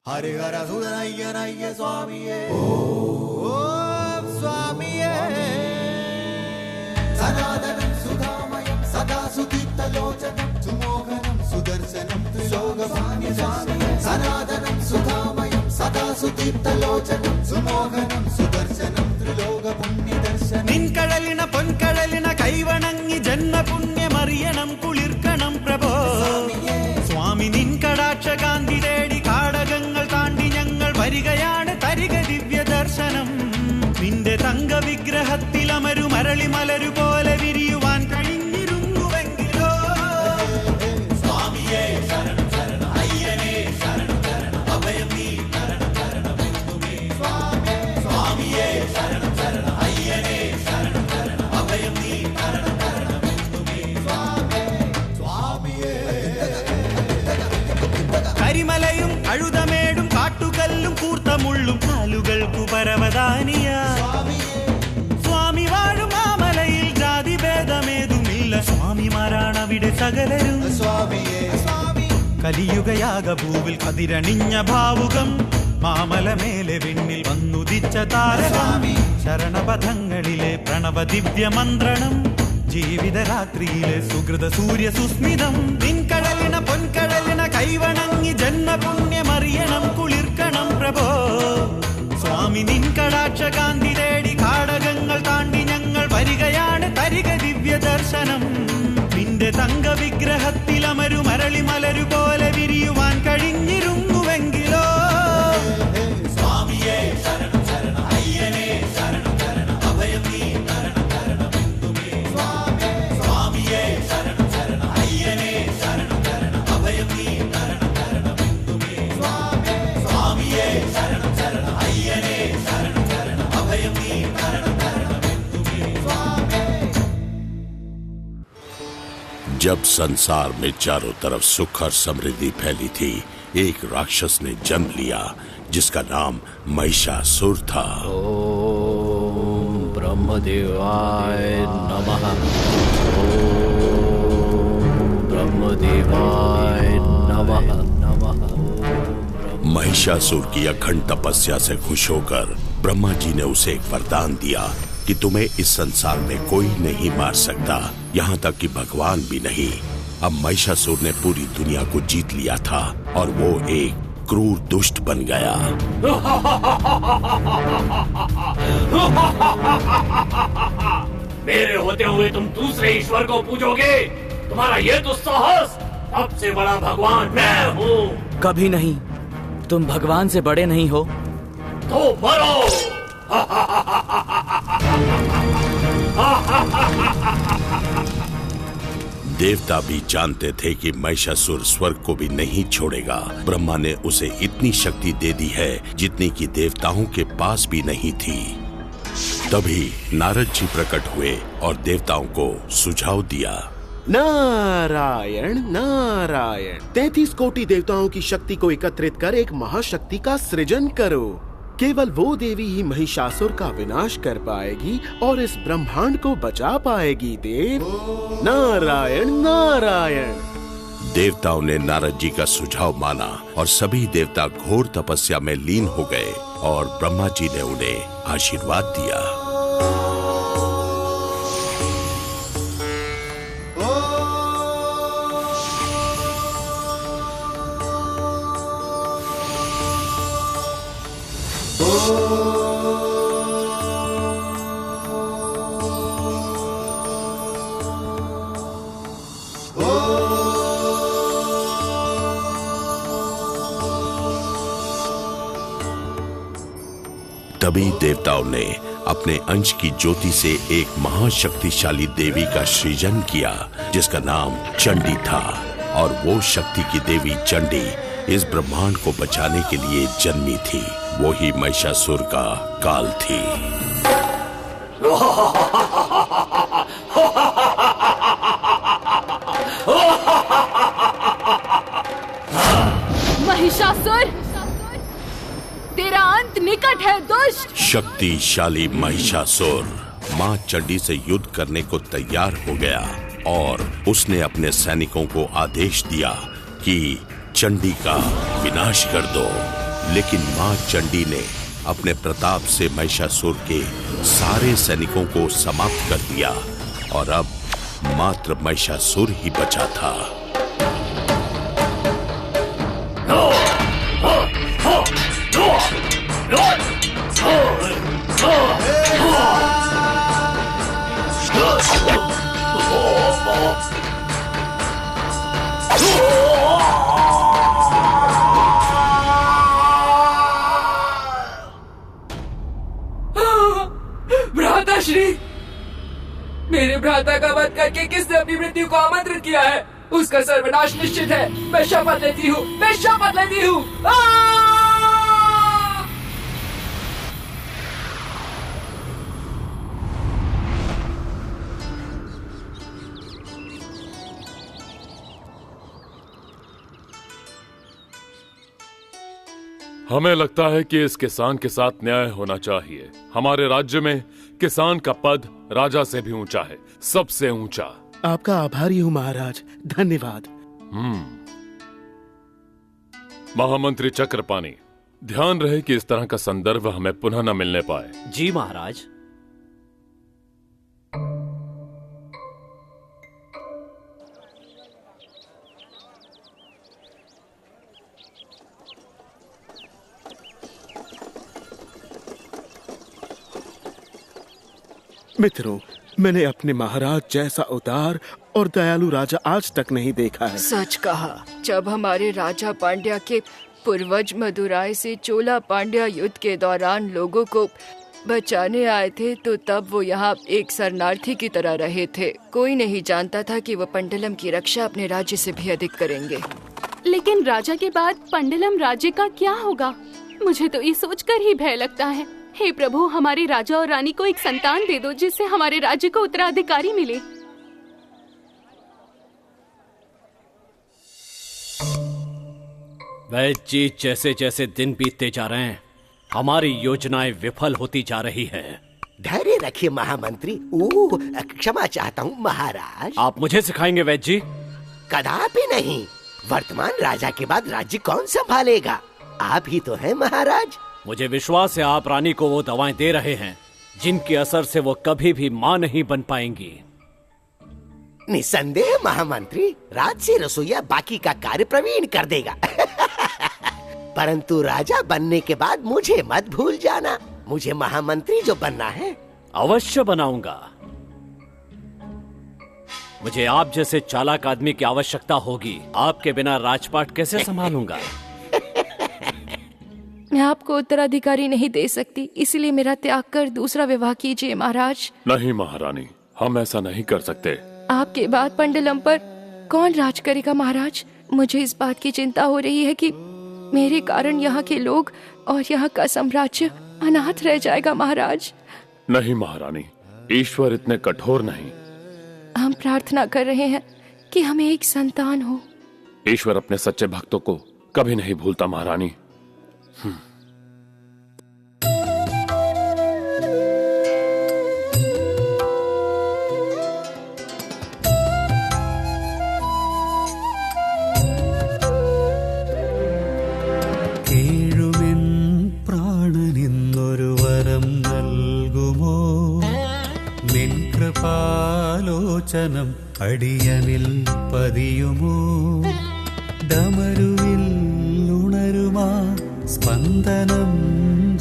हरिहर सुदनय्य स्वामिये ओम स्वामिये सनातनं सुधामयं सदा सुदीप्तलोचनं सुमोहनं सुदर्शनं त्रिलोकपालनं स्वामिये सनातनं सुधामयं सदा सुदीप्तलोचनं सुमोहनं सुदर्शनं त्रिलोकपुण्यदर्शनं निन्कळलिन पोन्कळलिन कैवणंगि जन्म पुण्यमरियनं कुलिर्कणं प्रभो स्वामी निन्कडाक्ष कान्ति तेडि काडगंगल ताण्डि ഞങ്ങൾ വരികയാണ് തരിക ദിവ്യ ദർശനം നിന്റെ തങ്ക വിഗ്രഹത്തിൽ അമരു മരളി മലരു പോലെ വിരിയുവാൻ കഴിഞ്ഞിരുന്നുവെങ്കിലോ സ്വാമിയേ ശരണം ശരണം അയ്യനേ ശരണം ശരണം അഭയം നീ ശരണം ശരണം എന്നുമേ സ്വാമിയേ ശരണം ശരണം അയ്യനേ ശരണം ശരണം അഭയം നീ ശരണം ശരണം എന്നുമേ സ്വാമിയേ കരിമലയും അഴുതമേടും കാട്ടുകല്ലും കൂർത്തമുള്ളും കാലുകൾക്കു പരവതാനിയ സ്വാമി വാഴും ആ മലയിൽ ജാതി ഭേദമേതുമില്ല സ്വാമിമാരാണവിടെ സകലരും കലിയുഗയാക ഭൂവിൽ കതിരണിഞ്ഞ ഭാവുകം മാമല മേലെ വിണ്ണിൽ വന്നുദിച്ച താരസ്വാമി ശരണപഥങ്ങളിലെ പ്രണവ ദിവ്യ മന്ത്രണം ജീവിതരാത്രിയിലെ സുഹൃത സൂര്യ സുസ്മിതം നിൻകടലിന പൊൻകടലിന കൈവണങ്ങി ജന്മപുണ്യമറിയണം കുളിർക്കണം പ്രഭോ സ്വാമി നിൻകടാക്ഷ കാന്തി തേടി കാടകങ്ങൾ താണ്ടി ഞങ്ങൾ വരികയാണ് തരിക ദിവ്യ ദർശനം നിന്റെ തങ്ക വിഗ്രഹത്തിൽ അമരു മരളി മലരു പോലെ വിരിയുവാൻ കഴിഞ്ഞിരുന്നുവെങ്കിലോ സ്വാമിയേ ശരണം ശരണം അയ്യനേ ശരണം ശരണം അഭയം നീ ശരണം ശരണം എന്നുമേ സ്വാമിയേ ശരണം ശരണം അയ്യനേ ശരണം ശരണം അഭയം നീ ശരണം ശരണം എന്നുമേ സ്വാമിയേ ശരണം ശരണം അയ്യനേ ശരണം ശരണം അഭയം നീ ശരണം ശരണം എന്നുമേ जब संसार में चारों तरफ सुख और समृद्धि फैली थी, एक राक्षस ने जन्म लिया जिसका नाम महिषासुर था। ओम ब्रह्मदेवाय नमः। ओम ब्रह्मदेवाय नमः नमः। महिषासुर की अखंड तपस्या से खुश होकर ब्रह्मा जी ने उसे एक वरदान दिया कि तुम्हें इस संसार में कोई नहीं मार सकता, यहाँ तक कि भगवान भी नहीं। अब महिषासुर ने पूरी दुनिया को जीत लिया था और वो एक क्रूर दुष्ट बन गया। मेरे होते हुए तुम दूसरे ईश्वर को पूजोगे? तुम्हारा ये तो साहस! सबसे बड़ा भगवान मैं हूँ। कभी नहीं, तुम भगवान से बड़े नहीं हो। तो मरो। देवता भी जानते थे कि महिषासुर स्वर्ग को भी नहीं छोड़ेगा। ब्रह्मा ने उसे इतनी शक्ति दे दी है जितनी कि देवताओं के पास भी नहीं थी। तभी नारद जी प्रकट हुए और देवताओं को सुझाव दिया। नारायण नारायण, 33 कोटि देवताओं की शक्ति को एकत्रित कर एक महाशक्ति का सृजन करो। केवल वो देवी ही महिषासुर का विनाश कर पाएगी और इस ब्रह्मांड को बचा पाएगी। देव नारायण नारायण। देवताओं ने नारद जी का सुझाव माना और सभी देवता घोर तपस्या में लीन हो गए और ब्रह्मा जी ने उन्हें आशीर्वाद दिया। तभी देवताओं ने अपने अंश की ज्योति से एक महाशक्तिशाली देवी का सृजन किया जिसका नाम चंडी था। और वो शक्ति की देवी चंडी इस ब्रह्मांड को बचाने के लिए जन्मी थी। वो ही महिषासुर का काल थी। महिषासुर, तेरा अंत निकट है दुष्ट। शक्तिशाली महिषासुर मां चंडी से युद्ध करने को तैयार हो गया और उसने अपने सैनिकों को आदेश दिया कि चंडी का विनाश कर दो। लेकिन मां चंडी ने अपने प्रताप से महिषासुर के सारे सैनिकों को समाप्त कर दिया और अब मात्र महिषासुर ही बचा था। भ्राताश्री, मेरे भ्राता का वध करके किसने अपनी मृत्यु को आमंत्रित किया है, उसका सर्वनाश निश्चित है। मैं शपथ लेती हूँ, मैं शपथ लेती हूँ। हमें लगता है कि इस किसान के साथ न्याय होना चाहिए। हमारे राज्य में किसान का पद राजा से भी ऊंचा है, सबसे ऊंचा। आपका आभारी हूँ महाराज, धन्यवाद। महामंत्री चक्रपाणी, ध्यान रहे कि इस तरह का संदर्भ हमें पुनः न मिलने पाए। जी महाराज। मित्रों, मैंने अपने महाराज जैसा उदार और दयालु राजा आज तक नहीं देखा है। सच कहा। जब हमारे राजा पांड्या के पूर्वज मदुराई से चोला पांड्या युद्ध के दौरान लोगों को बचाने आए थे, तो तब वो यहाँ एक शरणार्थी की तरह रहे थे। कोई नहीं जानता था कि वो पंडलम की रक्षा अपने राज्य से भी अधिक करेंगे। लेकिन राजा के बाद पंडलम राज्य का क्या होगा? मुझे तो ये सोचकर ही भय लगता है। हे प्रभु, हमारे राजा और रानी को एक संतान दे दो जिससे हमारे राज्य को उत्तराधिकारी मिले। वैद्य जी, जैसे जैसे दिन बीतते जा रहे हैं हमारी योजनाएं विफल होती जा रही है। धैर्य रखिए महामंत्री। क्षमा चाहता हूँ महाराज। आप मुझे सिखाएंगे वैद्य जी? कदापि नहीं। वर्तमान राजा के बाद राज्य कौन संभालेगा? आप ही तो हैं महाराज। मुझे विश्वास है आप रानी को वो दवाएं दे रहे हैं जिनके असर से वो कभी भी मां नहीं बन पाएंगी। निसंदेह महामंत्री, राज से रसोईया बाकी का कार्य प्रवीण कर देगा। परंतु राजा बनने के बाद मुझे मत भूल जाना। मुझे महामंत्री जो बनना है। अवश्य बनाऊंगा। मुझे आप जैसे चालाक आदमी की आवश्यकता होगी। आपके बिना राजपाट कैसे संभालूंगा? मैं आपको उत्तराधिकारी नहीं दे सकती, इसलिए मेरा त्याग कर दूसरा विवाह कीजिए महाराज। नहीं महारानी, हम ऐसा नहीं कर सकते। आपके बाद पंडलम पर कौन राज करेगा महाराज? मुझे इस बात की चिंता हो रही है कि मेरे कारण यहाँ के लोग और यहाँ का साम्राज्य अनाथ रह जाएगा महाराज। नहीं महारानी, ईश्वर इतने कठोर नहीं। हम प्रार्थना कर रहे हैं कि हमें एक संतान हो। ईश्वर अपने सच्चे भक्तों को कभी नहीं भूलता महारानी। കേഴുമെൻ പ്രാണനിന്നൊരു വരം നൽകുമോ? നിൻ കൃപാലോചനം അടിയനിൽ പതിയുമോ? ഡമരുവിൽ ഉണരുമാ സ്പന്ദനം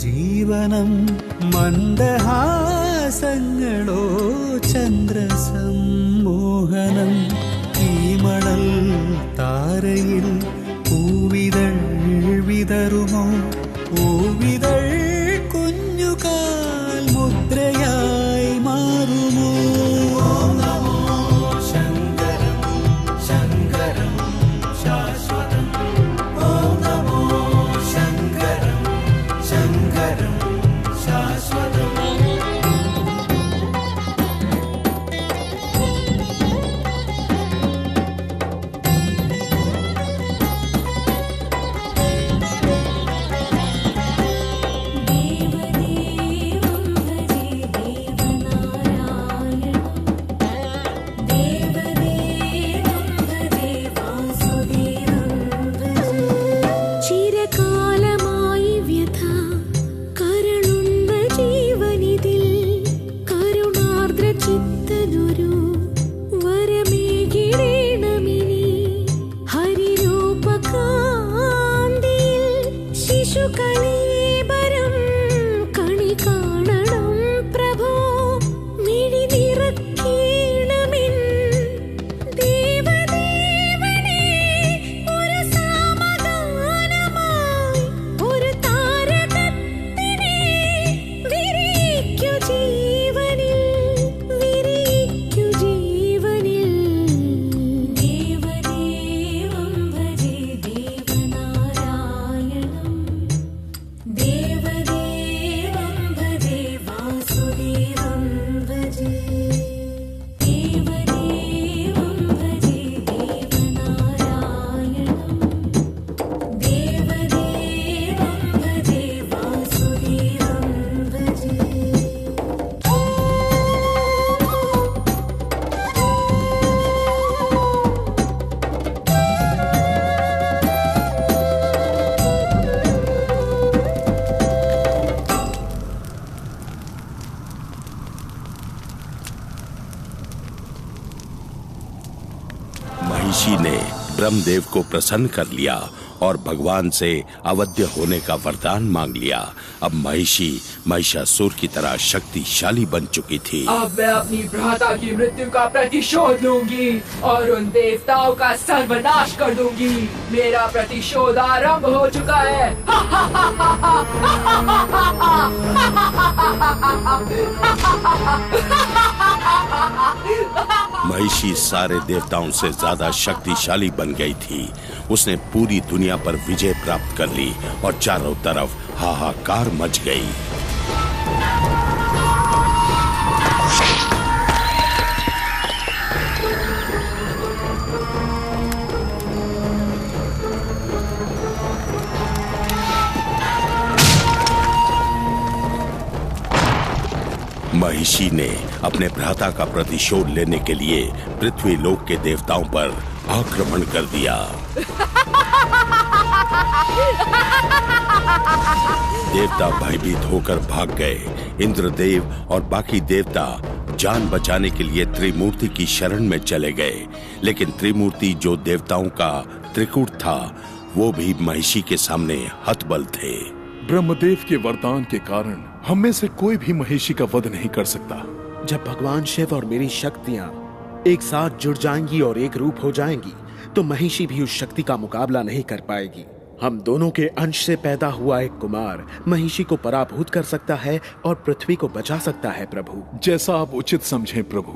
ജീവനം മന്ദഹാസങ്ങളോ ചന്ദ്രസമ്മോഹനം ഈ മണൽ താരയിൽ പൂവിതൾ വിതറുമോ? പൂവിതൾ കുഞ്ഞുകാൽ മുദ്രയായി മാറുമോ? നമോ ശങ്കരം ശങ്കരം ശാശ്വതം. ഓം നമോ ശങ്കരം ശങ്കരം ശാശ്വതം. शिशुकलेबरं कणिकाणनं प्रभो मिडिनिरक्कीणमिन् देवदेवने ഒരു സമാധാനമായി ഒരു താരകത്തിനെ വിരിക്കു ജീവനിൽ വിരിക്കു ജീവനിൽ ദേവദേവം ഭജേ ദേവനാരായണം ദേവദേവം ഭജേ വാസുദേവം ഭജേ ദേവദേവം ഭജേ ദേവനാരായണം ദേവദേവം ഭജേ വാസുദേവം ഭജേ महिषी ने ब्रह्मदेव को प्रसन्न कर लिया और भगवान से अवध्य होने का वरदान मांग लिया। अब महिषी महिषासुर की तरह शक्तिशाली बन चुकी थी। अब मैं अपनी भ्राता की मृत्यु का प्रतिशोध लूंगी और उन देवताओं का सर्वनाश कर दूंगी। मेरा प्रतिशोध आरंभ हो चुका है। महिषी सारे देवताओं से ज्यादा शक्तिशाली बन गई थी। उसने पूरी दुनिया पर विजय प्राप्त कर ली और चारों तरफ हाहाकार मच गई। महिषी ने अपने भ्राता का प्रतिशोध लेने के लिए पृथ्वी लोक के देवताओं पर आक्रमण कर दिया। देवता भयभीत होकर भाग गए। इंद्रदेव और बाकी देवता जान बचाने के लिए त्रिमूर्ति की शरण में चले गए, लेकिन त्रिमूर्ति जो देवताओं का त्रिकूट था, वो भी महिषी के सामने हतबल थे। ब्रह्मदेव के वरदान के कारण हम में से कोई भी महिषी का वध नहीं कर सकता। जब भगवान शिव और मेरी शक्तियाँ एक साथ जुड़ जाएंगी और एक रूप हो जाएंगी, तो महिषी भी उस शक्ति का मुकाबला नहीं कर पाएगी। हम दोनों के अंश से पैदा हुआ एक कुमार महिषी को पराभूत कर सकता है और पृथ्वी को बचा सकता है। प्रभु, जैसा आप उचित समझें प्रभु।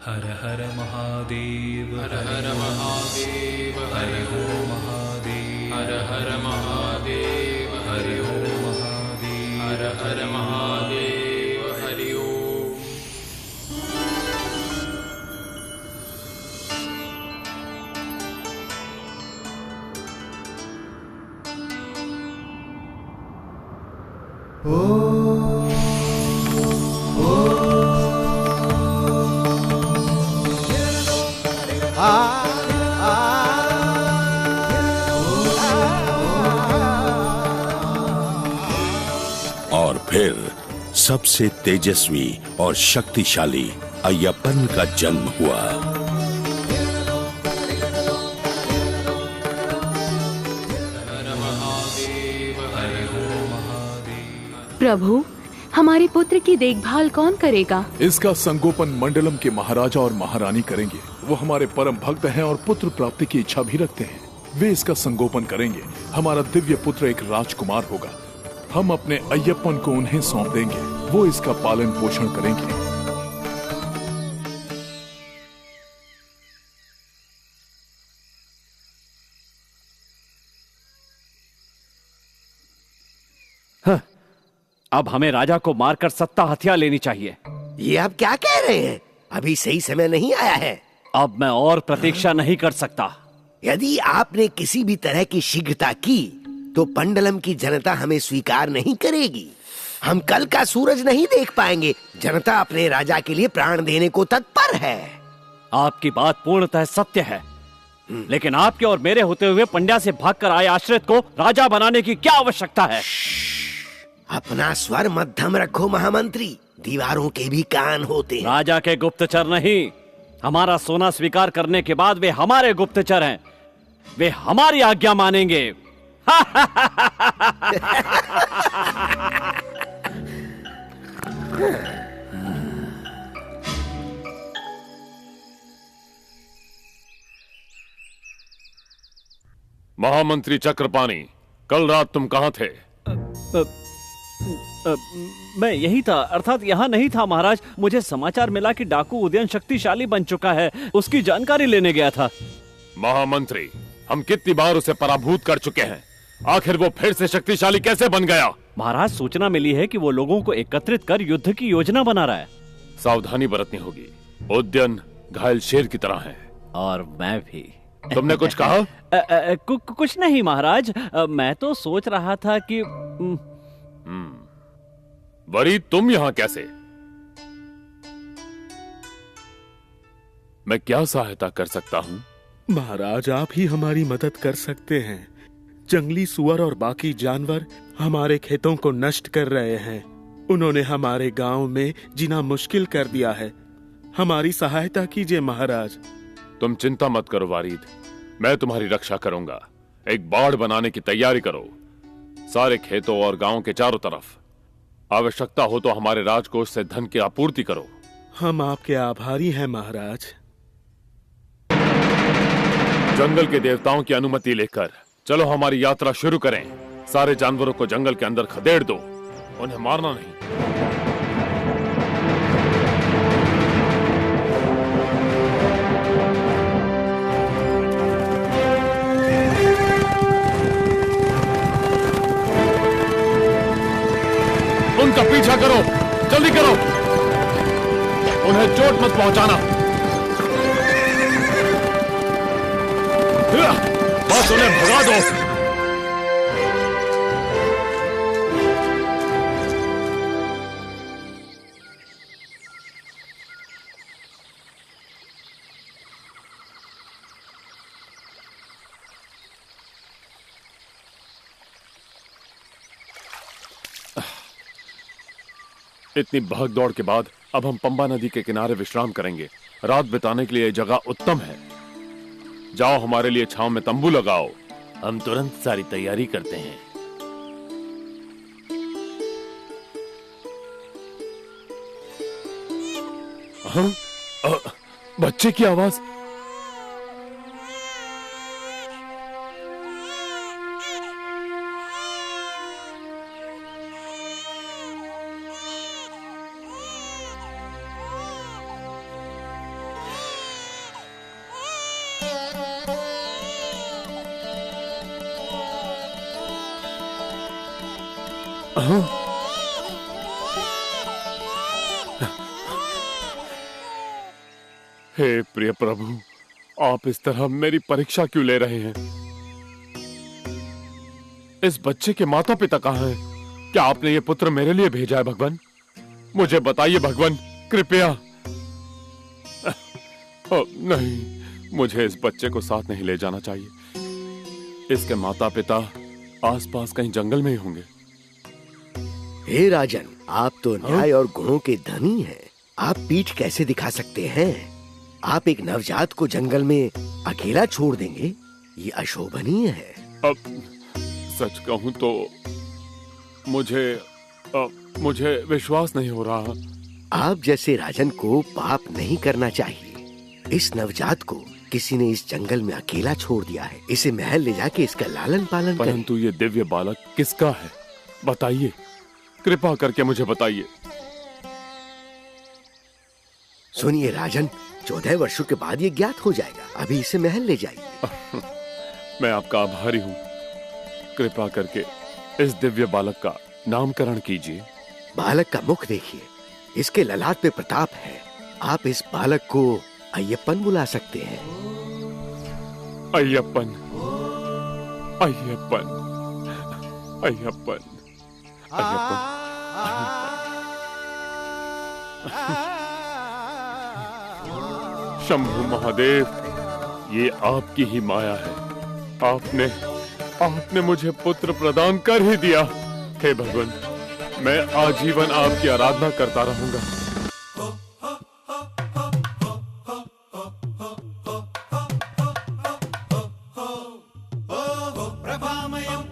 हर हर महादेव, हर हर महादेव, हरि ओम महादेव, हर हर महादेव, हरि ओम महादेव, हर हर महादेव, हरि ओम। और फिर सबसे तेजस्वी और शक्तिशाली अय्यप्पन का जन्म हुआ। प्रभु, हमारे पुत्र की देखभाल कौन करेगा? इसका संगोपन मंडलम के महाराजा और महारानी करेंगे। वो हमारे परम भक्त हैं और पुत्र प्राप्ति की इच्छा भी रखते हैं। वे इसका संगोपन करेंगे। हमारा दिव्य पुत्र एक राजकुमार होगा। हम अपने अय्यप्पन को उन्हें सौंप देंगे। वो इसका पालन पोषण करेंगे। अब हमें राजा को मारकर सत्ता हथिया लेनी चाहिए। ये आप क्या कह रहे हैं? अभी सही समय नहीं आया है। अब मैं और प्रतीक्षा नहीं कर सकता। यदि आपने किसी भी तरह की शीघ्रता की तो पंडलम की जनता हमें स्वीकार नहीं करेगी। हम कल का सूरज नहीं देख पाएंगे। जनता अपने राजा के लिए प्राण देने को तत्पर है। आपकी बात पूर्णतः सत्य है, लेकिन आपके और मेरे होते हुए पंड्या से भागकर आए आश्रित को राजा बनाने की क्या आवश्यकता है? अपना स्वर मध्यम रखो महामंत्री। दीवारों के भी कान होते हैं। राजा के गुप्तचर नहीं, हमारा सोना स्वीकार करने के बाद वे हमारे गुप्तचर हैं। वे हमारी आज्ञा मानेंगे। महामंत्री चक्रपाणी, कल रात तुम कहाँ थे? मैं यही था, अर्थात यहाँ नहीं था महाराज। मुझे समाचार मिला कि डाकू उदयन शक्तिशाली बन चुका है, उसकी जानकारी लेने गया था। महामंत्री, हम कितनी बार उसे पराभूत कर चुके हैं, आखिर वो फिर से शक्तिशाली कैसे बन गया? महाराज, सूचना मिली है कि वो लोगों को एकत्रित कर युद्ध की योजना बना रहा है। सावधानी बरतनी होगी, उदयन घायल शेर की तरह है। और मैं भी। तुमने कुछ कहा? कुछ नहीं महाराज, मैं तो सोच रहा था कि वरी, तुम यहाँ कैसे? मैं क्या सहायता कर सकता हूँ? महाराज, आप ही हमारी मदद कर सकते हैं। जंगली सुअर और बाकी जानवर हमारे खेतों को नष्ट कर रहे हैं। उन्होंने हमारे गांव में जीना मुश्किल कर दिया है। हमारी सहायता कीजिए महाराज। तुम चिंता मत करो वारिद, मैं तुम्हारी रक्षा करूंगा। एक बाड़ बनाने की तैयारी करो, सारे खेतों और गांव के चारों तरफ। आवश्यकता हो तो हमारे राजकोष से धन की आपूर्ति करो। हम आपके आभारी हैं महाराज। जंगल के देवताओं की अनुमति लेकर चलो हमारी यात्रा शुरू करें। सारे जानवरों को जंगल के अंदर खदेड़ दो, उन्हें मारना नहीं। उनका पीछा करो, जल्दी करो, उन्हें चोट मत पहुंचाना। बस उन्हें भगा दो। इतनी भाग दौड़ के बाद अब हम पंबा नदी के किनारे विश्राम करेंगे। रात बिताने के लिए यह जगह उत्तम है। जाओ, हमारे लिए छांव में तंबू लगाओ। हम तुरंत सारी तैयारी करते हैं। हाँ? बच्चे की आवाज। हे प्रिय प्रभु, आप इस तरह मेरी परीक्षा क्यों ले रहे हैं? इस बच्चे के माता पिता कहाँ हैं? क्या आपने ये पुत्र मेरे लिए भेजा है भगवान? मुझे बताइए भगवान, कृपया। नहीं, मुझे इस बच्चे को साथ नहीं ले जाना चाहिए। इसके माता पिता आसपास कहीं जंगल में ही होंगे। हे राजन, आप तो न्याय और गुणों के धनी हैं। आप पीठ कैसे दिखा सकते हैं? आप एक नवजात को जंगल में अकेला छोड़ देंगे? ये अशोभनीय है। अब सच कहूं तो मुझे विश्वास नहीं हो रहा। आप जैसे राजन को पाप नहीं करना चाहिए। इस नवजात को किसी ने इस जंगल में अकेला छोड़ दिया है। इसे महल ले जाके इसका लालन पालन करें। परंतु ये दिव्य बालक किसका है? बताइए, कृपा करके मुझे बताइए। सुनिए राजन, 14 वर्षों के बाद ये ज्ञात हो जाएगा। अभी इसे महल ले जाइए। मैं आपका आभारी हूँ। कृपा करके इस दिव्य बालक का नामकरण कीजिए। बालक का मुख देखिए, इसके ललाट पे प्रताप है। आप इस बालक को अय्यप्पन बुला सकते हैं। अय्यप्पन, अय्यप्पन, अय्यप्पन, अय्यप्पन। शंभु महादेव, ये आपकी ही माया है। आपने मुझे पुत्र प्रदान कर ही दिया। हे भगवान, मैं आजीवन आपकी आराधना करता रहूंगा। प्रभामयम्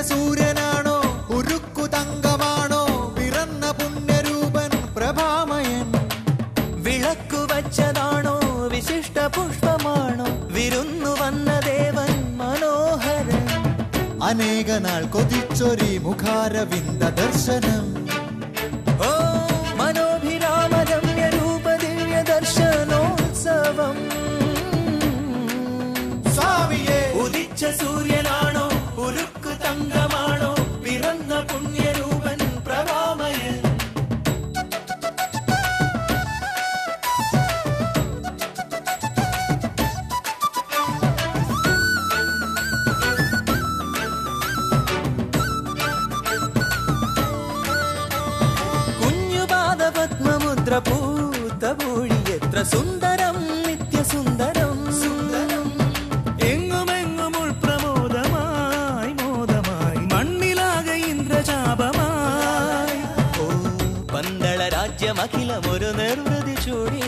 സൂര്യനാണോ ഉരുക്കു തങ്കമാണോ പിറന്ന പുണ്യരൂപൻ പ്രഭാമയൻ വിളക്കു വച്ചതാണോ വിശിഷ്ട പുഷ്പമാണോ വിരുന്നു വന്ന ദേവൻ മനോഹരൻ അനേക നാൾ കൊതിച്ചൊരി മുഖാരവിന്ദ ദർശനം ഓ മനോഭിരാമരമ്യ രൂപ ദിവ്യ ദർശനോത്സവം സ്വാമിയേ ഉദിച്ച സൂര്യനാണോ ഉരുക്കു തങ്കമാണോ പിറന്ന പുണ്യരൂപൻ പ്രഭാമയൻ കുഞ്ഞുപാദപത്മമുദ്ര പൂത്തപൂഴി എത്ര സുന്ദരം നിത്യസുന്ദരം സുന്ദരം എങ്ങുമെങ്ങും ഉൾപ്രമോദമായി മോദമായി മണ്ണിലാകെ ഇന്ദ്രചാപമായി ഓ പന്തള രാജ്യമഖിലമൊരു നിർവൃതി ചൂടി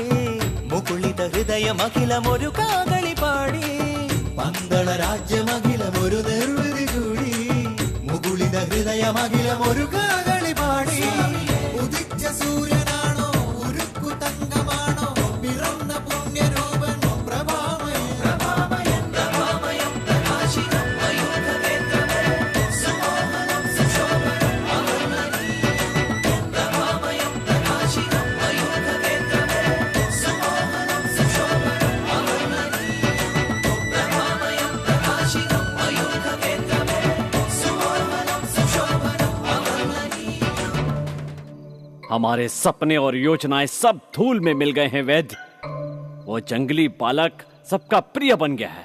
മുകുളിത ഹൃദയമഖിലമൊരു കാകളി പാടി പന്തള രാജ്യമഖിലമൊരു നിർവൃതി ചൂടി മുകുളിത ഹൃദയമഖിലമൊരു കാകളി പാടി ഉദിച്ച സൂര്യനാണോ ഉരുക്കു തങ്കമാണോ പിറന്ന പുണ്യരൂപൻ പ്രഭാമയൻ പ്രഭാമയൻ പ്രഭാമയം പ്രകാശിതം മയൂഖവേന്ദ്രമേ സുമോഹനം സുശോഭനം അവർണ്ണനീയം പ്രഭാമയം പ്രകാശിതം മയൂഖവേന്ദ്രമേ സുമോഹനം സുശോഭനം അവർണ്ണനീയം പ്രഭാമയം പ്രകാശിതം മയൂഖവേന്ദ്രമേ സുമോഹനം സുശോഭനം അവർണ്ണനീയം हमारे सपने और योजनाएं सब धूल में मिल गए हैं वैद्य। वो जंगली बालक सबका प्रिय बन गया है।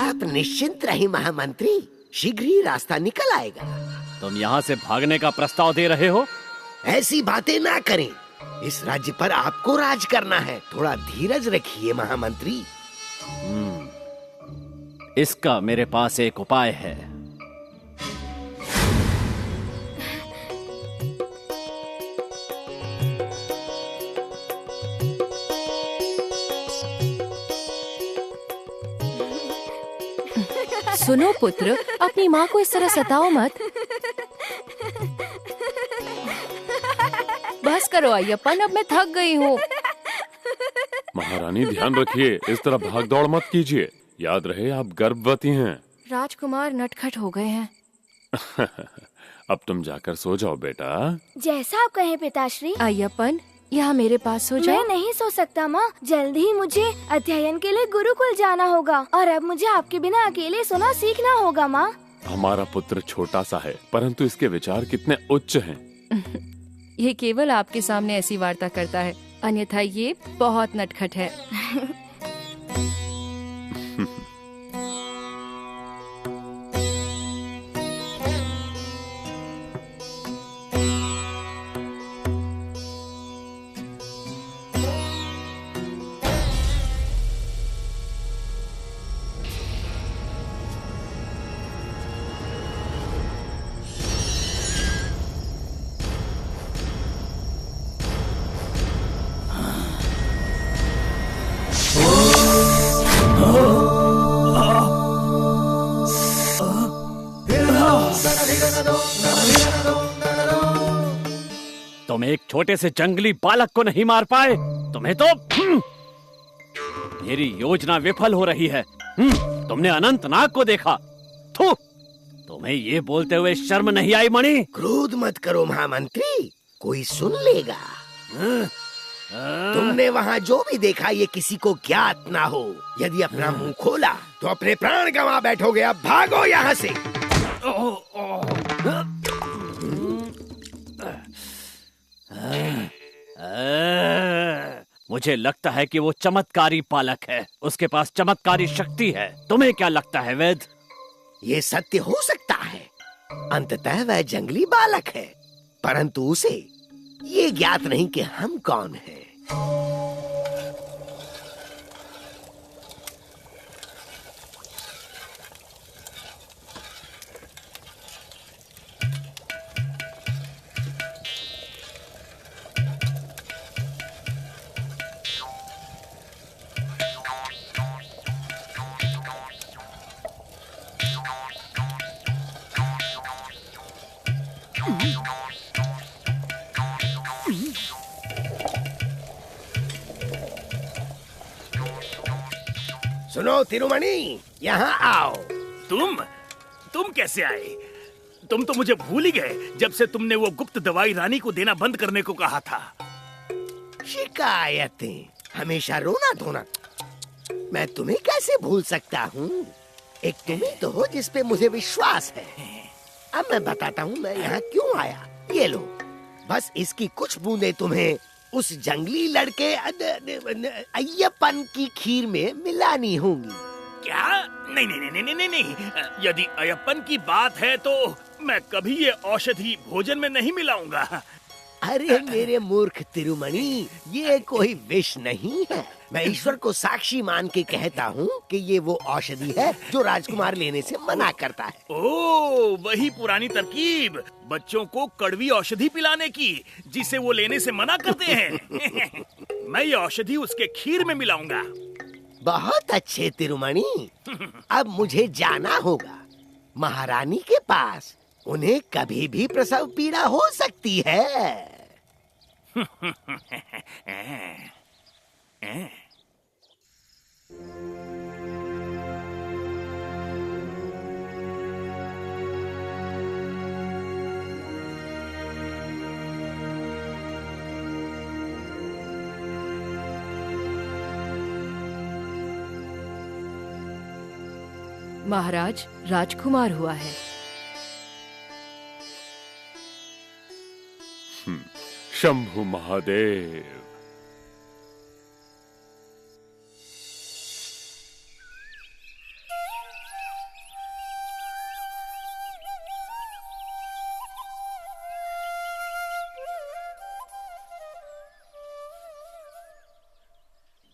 आप निश्चिंत रहिए महामंत्री, शीघ्र ही रास्ता निकल आएगा। तुम यहाँ से भागने का प्रस्ताव दे रहे हो? ऐसी बातें ना करें, इस राज्य पर आपको राज करना है। थोड़ा धीरज रखिए महामंत्री। इसका मेरे पास एक उपाय है। सुनो पुत्र, अपनी माँ को इस तरह सताओ मत। बस करो अय्यप्पन, अब मैं थक गई हूँ। महारानी ध्यान रखिए, इस तरह भाग दौड़ मत कीजिए। याद रहे आप गर्भवती हैं। राजकुमार नटखट हो गए हैं। अब तुम जाकर सो जाओ बेटा। जैसा आप कहें पिताश्री। अय्यप्पन, यहाँ मेरे पास सो जाओ। मैं नहीं सो सकता माँ, जल्दी ही मुझे अध्ययन के लिए गुरुकुल जाना होगा और अब मुझे आपके बिना अकेले सोना सीखना होगा माँ। हमारा पुत्र छोटा सा है, परंतु इसके विचार कितने उच्च हैं। ये केवल आपके सामने ऐसी वार्ता करता है, अन्यथा ये बहुत नटखट है। तुम एक छोटे से जंगली बालक को नहीं मार पाए, तुम्हें तो मेरी योजना विफल हो रही है। तुमने अनंतनाग को देखा, थू, तुम्हें ये बोलते हुए शर्म नहीं आई मणि? क्रोध मत करो महामंत्री, कोई सुन लेगा। तुमने वहाँ जो भी देखा ये किसी को ज्ञात ना हो। यदि अपना मुंह खोला तो अपने प्राण गंवा बैठोगे। अब भागो यहाँ से। मुझे लगता है कि वो चमत्कारी बालक है, उसके पास चमत्कारी शक्ति है। तुम्हें क्या लगता है वैद्य? ये सत्य हो सकता है। अंततः वह जंगली बालक है, परंतु उसे ये ज्ञात नहीं कि हम कौन हैं। सुनो तिरुमणि, यहाँ आओ। तुम कैसे आए? तुम तो मुझे भूल ही गए जब से तुमने वो गुप्त दवाई रानी को देना बंद करने को कहा था। शिकायतें, हमेशा रोना धोना। मैं तुम्हें कैसे भूल सकता हूँ? एक तुम ही तो हो जिस पे मुझे विश्वास है। अब मैं बताता हूँ मैं यहाँ क्यों आया। ये लो, बस इसकी कुछ बूंदे तुम्हें उस जंगली लड़के अय्यप्पन की खीर में मिलानी होंगी। क्या? नहीं नहीं नहीं नहीं नहीं, यदि अय्यप्पन की बात है तो मैं कभी ये औषधि भोजन में नहीं मिलाऊंगा। अरे मेरे मूर्ख तिरुमणि, ये कोई विष नहीं है। मैं ईश्वर को साक्षी मान के कहता हूँ कि ये वो औषधि है जो राजकुमार लेने से मना करता है। ओह, वही पुरानी तरकीब, बच्चों को कड़वी औषधि पिलाने की, जिसे वो लेने से मना करते हैं। मैं ये औषधि उसके खीर में मिलाऊंगा। बहुत अच्छे तिरुमणि, अब मुझे जाना होगा महारानी के पास। उन्हें कभी भी प्रसव पीड़ा हो सकती है। महाराज, राजकुमार हुआ है। शंभु महादेव।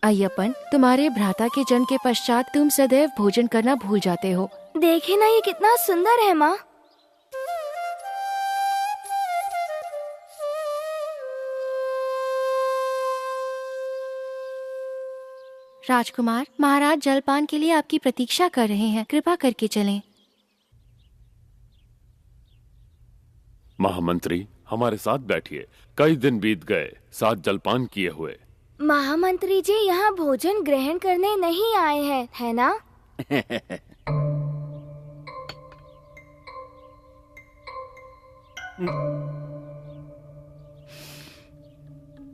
अय्यप्पन, तुम्हारे भ्राता के जन्म के पश्चात तुम सदैव भोजन करना भूल जाते हो। देखे ना, ये कितना सुंदर है माँ। राजकुमार, महाराज जलपान के लिए आपकी प्रतीक्षा कर रहे हैं, कृपा करके चलें। महामंत्री, हमारे साथ बैठिए। कई दिन बीत गए साथ जलपान किए हुए। महामंत्री जी यहाँ भोजन ग्रहण करने नहीं आए हैं, है ना?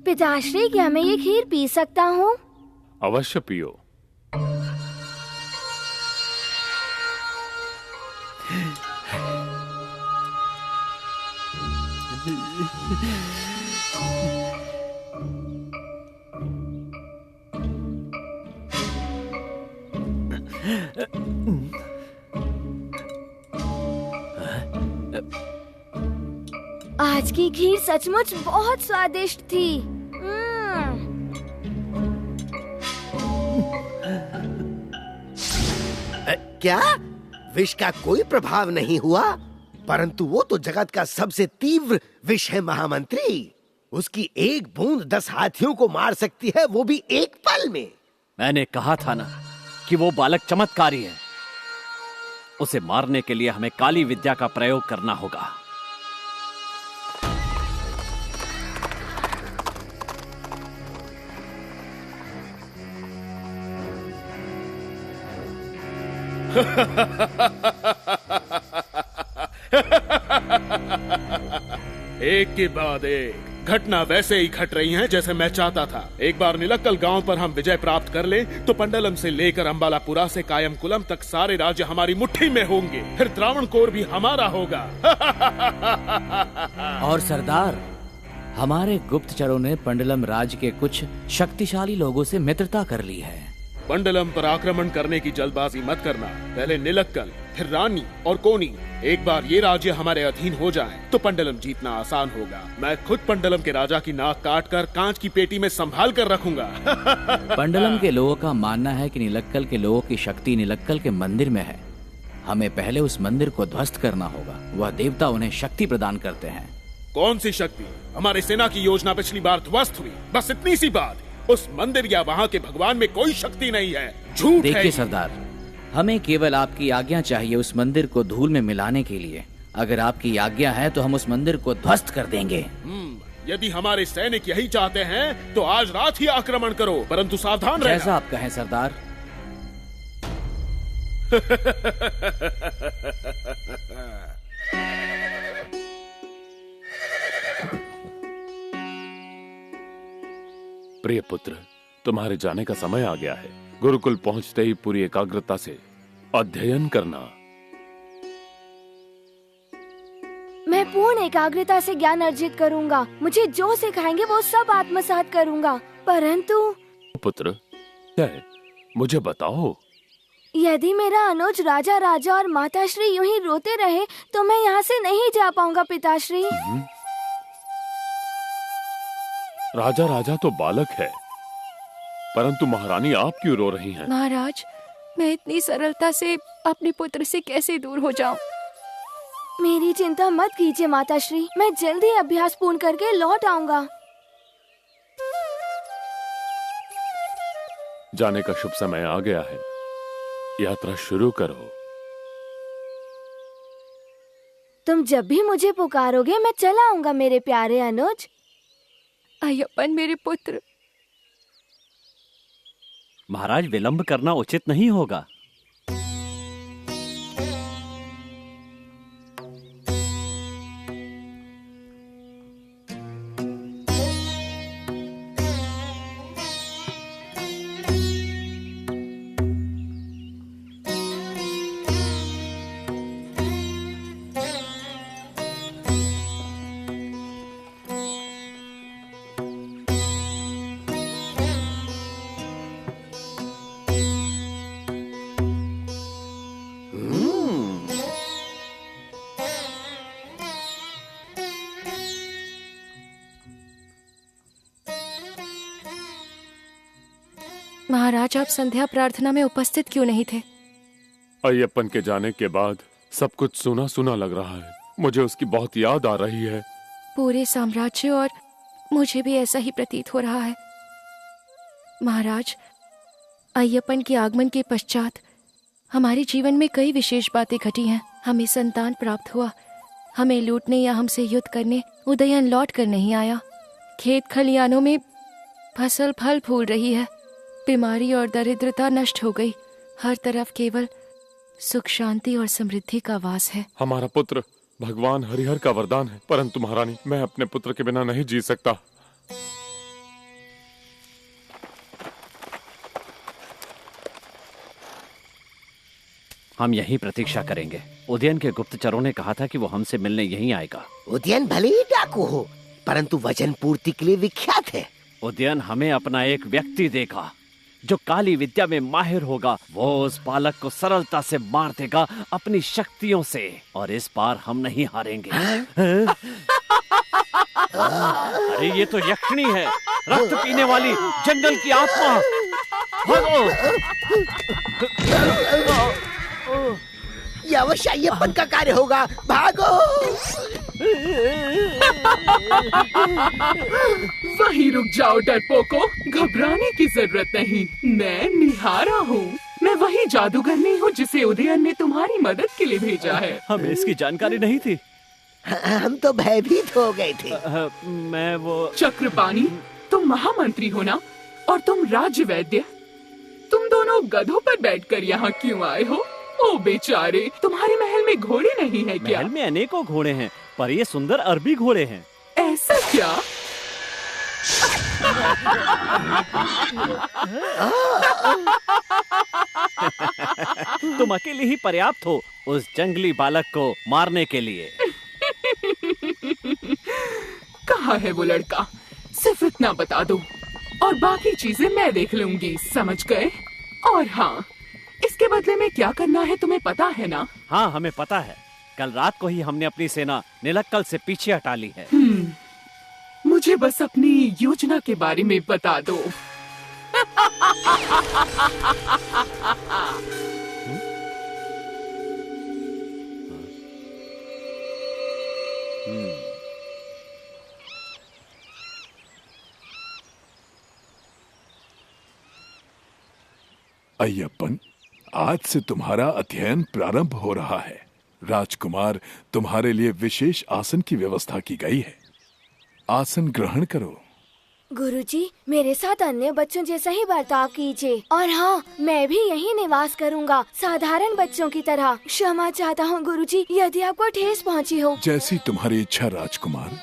पिताश्री, क्या मैं ये खीर पी सकता हूँ? अवश्य पियो। आज की खीर सचमुच बहुत स्वादिष्ट थी। क्या विष का कोई प्रभाव नहीं हुआ? परंतु वो तो जगत का सबसे तीव्र विष है महामंत्री। उसकी एक बूंद 10 हाथियों को मार सकती है, वो भी एक पल में। मैंने कहा था ना कि वो बालक चमत्कारी है। उसे मारने के लिए हमें काली विद्या का प्रयोग करना होगा। एक के बाद एक घटना वैसे ही घट रही हैं जैसे मैं चाहता था। एक बार निलक्कल गांव पर हम विजय प्राप्त कर लें तो पंडलम से लेकर अंबालापुरा से कायमकुलम तक सारे राज्य हमारी मुट्ठी में होंगे। फिर त्रावणकोर भी हमारा होगा। और सरदार, हमारे गुप्तचरों ने पंडलम राज्य के कुछ शक्तिशाली लोगों से मित्रता कर ली है। पंडलम पर आक्रमण करने की जल्दबाजी मत करना। पहले निलक्कल, फिर रानी और कोनी। एक बार ये राज्य हमारे अधीन हो जाएं, तो पंडलम जीतना आसान होगा। मैं खुद पंडलम के राजा की नाक काटकर कांच की पेटी में संभाल कर रखूंगा। पंडलम के लोगों का मानना है कि निलक्कल के लोगों की शक्ति निलक्कल के मंदिर में है। हमें पहले उस मंदिर को ध्वस्त करना होगा। वह देवता उन्हें शक्ति प्रदान करते हैं। कौन सी शक्ति? हमारी सेना की योजना पिछली बार ध्वस्त हुई, बस इतनी सी बात। उस मंदिर या वहाँ के भगवान में कोई शक्ति नहीं है, झूठ है। देखिए सरदार, हमें केवल आपकी आज्ञा चाहिए उस मंदिर को धूल में मिलाने के लिए। अगर आपकी आज्ञा है तो हम उस मंदिर को ध्वस्त कर देंगे। यदि हमारे सैनिक यही चाहते हैं तो आज रात ही आक्रमण करो, परंतु सावधान रहना। जैसा आप कहें सरदार। प्रिय पुत्र, तुम्हारे जाने का समय आ गया है। गुरुकुल पहुंचते ही पूरी एकाग्रता से अध्ययन करना। मैं पूर्ण एकाग्रता से ज्ञान अर्जित करूंगा। मुझे जो सिखाएंगे वो सब आत्मसात करूंगा। परंतु पुत्र, क्या है? मुझे बताओ। यदि मेरा अनुज राजा राजा और माताश्री यूं ही रोते रहे तो मैं यहाँ से नहीं जा पाऊंगा पिताश्री। राजा राजा तो बालक है, परंतु महारानी आप क्यों रो रही हैं? महाराज, मैं इतनी सरलता से अपने पुत्र से कैसे दूर हो जाऊं? मेरी चिंता मत कीजिए माताश्री, मैं जल्दी अभ्यास पूर्ण करके लौट आऊंगा। जाने का शुभ समय आ गया है, यात्रा शुरू करो। तुम जब भी मुझे पुकारोगे मैं चला आऊंगा मेरे प्यारे अनुज। अय्यप्पन मेरे पुत्र। महाराज, विलंब करना उचित नहीं होगा। महाराज, आप संध्या प्रार्थना में उपस्थित क्यों नहीं थे? अय्यप्पन के जाने के बाद सब कुछ सुना सुना लग रहा है। मुझे उसकी बहुत याद आ रही है। पूरे साम्राज्य और मुझे भी ऐसा ही प्रतीत हो रहा है। महाराज, अय्यप्पन के आगमन के पश्चात हमारे जीवन में कई विशेष बातें घटी हैं। हमें संतान प्राप्त हुआ, हमें लूटने या हमसे युद्ध करने उदयन लौट कर नहीं आया। खेत खलियानों में फसल फल फूल रही है। बीमारी और दरिद्रता नष्ट हो गई। हर तरफ केवल सुख शांति और समृद्धि का वास है। हमारा पुत्र भगवान हरिहर का वरदान है, परंतु महारानी, मैं अपने पुत्र के बिना नहीं जी सकता। हम यही प्रतीक्षा करेंगे। उदयन के गुप्तचरों ने कहा था कि वो हमसे मिलने यहीं आएगा। उदयन भले ही डाकू हो, परंतु वचन पूर्ति के लिए विख्यात है। उदयन हमें अपना एक व्यक्ति देगा जो काली विद्या में माहिर होगा। वो उस बालक को सरलता से मार देगा अपनी शक्तियों से, और इस बार हम नहीं हारेंगे। अरे ये तो यक्षिणी है, रक्त पीने वाली जंगल की आत्मा। भागो! ये अवश्य अय्यप्पन का कार्य होगा। भागो! वहीं रुक जाओ डरपोको, घबराने की जरूरत नहीं। मैं निहारा हूँ। मैं वही जादूगर नहीं हूँ जिसे उदयन ने तुम्हारी मदद के लिए भेजा है। हमें इसकी जानकारी नहीं थी। हम तो भयभीत हो गए थे। मैं वो चक्रपाणी, तुम महामंत्री हो ना, और तुम राज्य वैद्य। तुम दोनों गधों पर बैठकर यहाँ क्यों आए हो? ओ बेचारे, तुम्हारे महल में घोड़े नहीं है क्या? महल में अनेकों घोड़े हैं, पर ये सुंदर अरबी घोड़े हैं। ऐसा क्या? तुम अकेले ही पर्याप्त हो उस जंगली बालक को मारने के लिए। कहाँ है वो लड़का? सिर्फ इतना बता दो और बाकी चीजें मैं देख लूंगी, समझ गए? और हाँ, इसके बदले में क्या करना है तुम्हें पता है ना? हाँ, हमें पता है। कल रात को ही हमने अपनी सेना निलक्कल से पीछे हटा ली है। मुझे बस अपनी योजना के बारे में बता दो। अय्यप्पन, आज से तुम्हारा अध्ययन प्रारंभ हो रहा है। राजकुमार, तुम्हारे लिए विशेष आसन की व्यवस्था की गई है। आसन ग्रहण करो। गुरुजी, मेरे साथ अन्य बच्चों जैसा ही बर्ताव कीजिए। और हाँ, मैं भी यहीं निवास करूँगा, साधारण बच्चों की तरह। क्षमा चाहता हूँ गुरुजी, यदि आपको ठेस पहुँची हो। जैसी तुम्हारी इच्छा राजकुमार।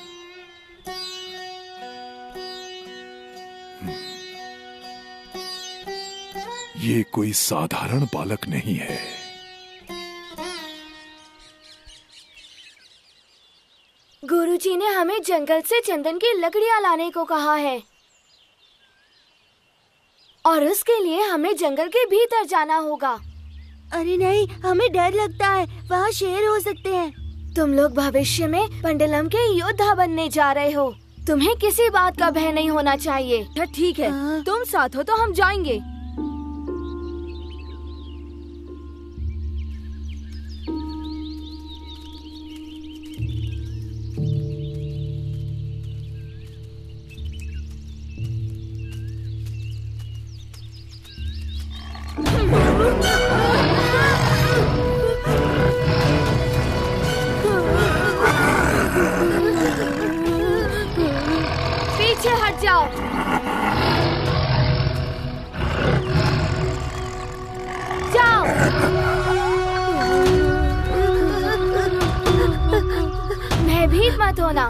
ये कोई साधारण बालक नहीं है। गुरुजी ने हमें जंगल से चंदन की लकड़ियाँ लाने को कहा है, और उसके लिए हमें जंगल के भीतर जाना होगा। अरे नहीं, हमें डर लगता है, वहाँ शेर हो सकते हैं। तुम लोग भविष्य में पंडलम के योद्धा बनने जा रहे हो, तुम्हें किसी बात का भय नहीं होना चाहिए। ठीक है, तुम साथ हो तो हम जाएंगे। पीछे हट जाओ। जाओ। भयभीत मत होना,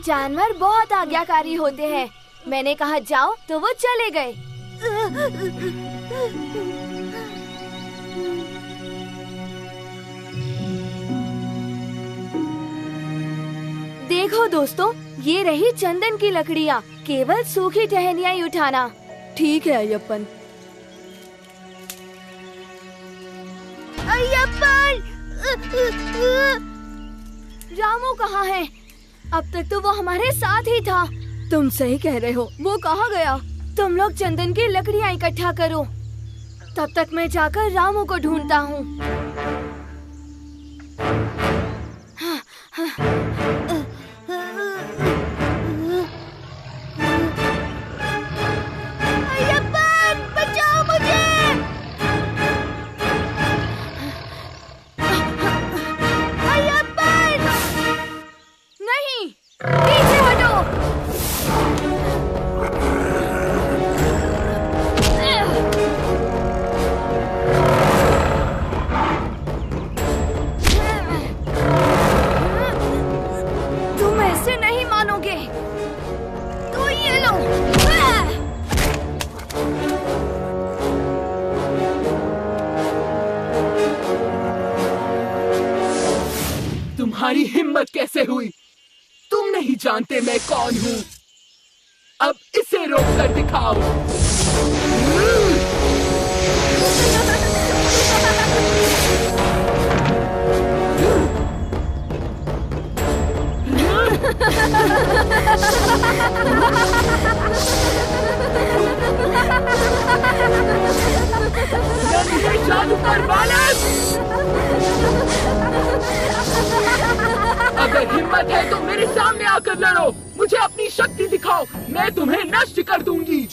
जानवर बहुत आज्ञाकारी होते हैं। मैंने कहा जाओ तो वो चले गए। देखो दोस्तों, ये रही चंदन की लकड़ियाँ, केवल सूखी टहनियाँ ही उठाना। ठीक है अय्यप्पन। अय्यप्पन! रामू कहाँ है? अब तक तो वो हमारे साथ ही था। तुम सही कह रहे हो, वो कहाँ गया? तुम लोग चंदन की लकड़ियाँ इकट्ठा करो, तब तक मैं जाकर रामू को ढूंढता हूँ। अय्यप्पन, बचाओ मुझे! अय्यप्पन! नहीं, पीछे हटो। तुम ऐसे नहीं मानोगे, तो ये लो। तुम्हारी हिम्मत कैसे हुई? तुम नहीं जानते मैं कौन हूँ। अब इसे रोक कर दिखाओ। जादूगर बालक! अगर हिम्मत है तो मेरे सामने आकर लड़ो, मुझे अपनी शक्ति दिखाओ, मैं तुम्हें नष्ट कर दूंगी।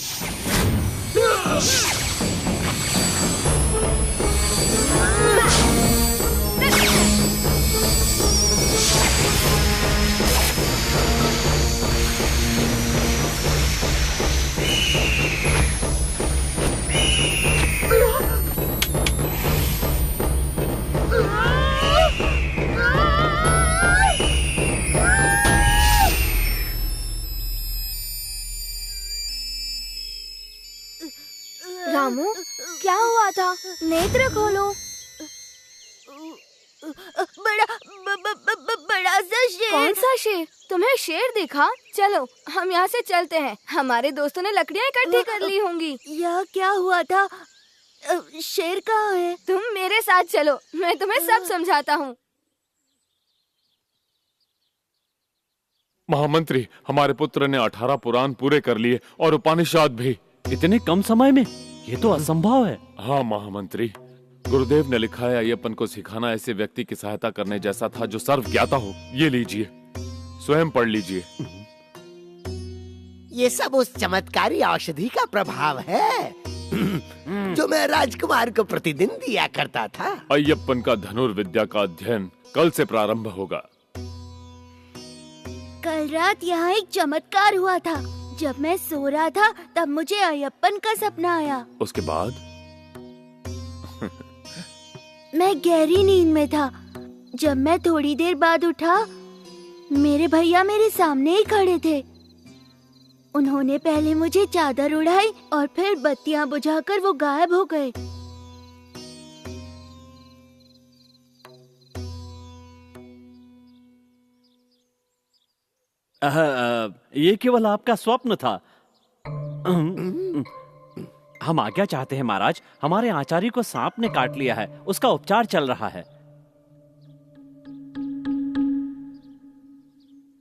रामू, क्या हुआ था? नेत्र खोलो। बड़ा सा शेर। कौन सा शेर? तुम्हें शेर दिखा? चलो हम यहाँ से चलते हैं, हमारे दोस्तों ने लकड़ियाँ इकट्ठी कर ली होंगी। यह क्या हुआ था? शेर कहाँ है? तुम मेरे साथ चलो, मैं तुम्हें सब समझाता हूँ। महामंत्री, हमारे पुत्र ने 18 पुराण पूरे कर लिए और उपनिषद भी। इतने कम समय में? ये तो असंभव है। हाँ महामंत्री, गुरुदेव ने लिखा है अय्यप्पन को सिखाना ऐसे व्यक्ति की सहायता करने जैसा था जो सर्व ज्ञाता हो। ये लीजिए, स्वयं पढ़ लीजिए। ये सब उस चमत्कारी औषधि का प्रभाव है। जो मैं राजकुमार को प्रतिदिन दिया करता था। अय्यप्पन का धनुर्विद्या का अध्ययन कल से प्रारंभ होगा। कल रात यहाँ एक चमत्कार हुआ था। जब मैं सो रहा था तब मुझे अय्यप्पन का सपना आया। उसके बाद मैं गहरी नींद में था। जब मैं थोड़ी देर बाद उठा, मेरे भैया मेरे सामने ही खड़े थे। उन्होंने पहले मुझे चादर उड़ाई और फिर बत्तियां बुझाकर वो गायब हो गए। ये केवल आपका स्वप्न था। हम आज्ञा चाहते हैं महाराज। हमारे आचार्य को सांप ने काट लिया है, उसका उपचार चल रहा है।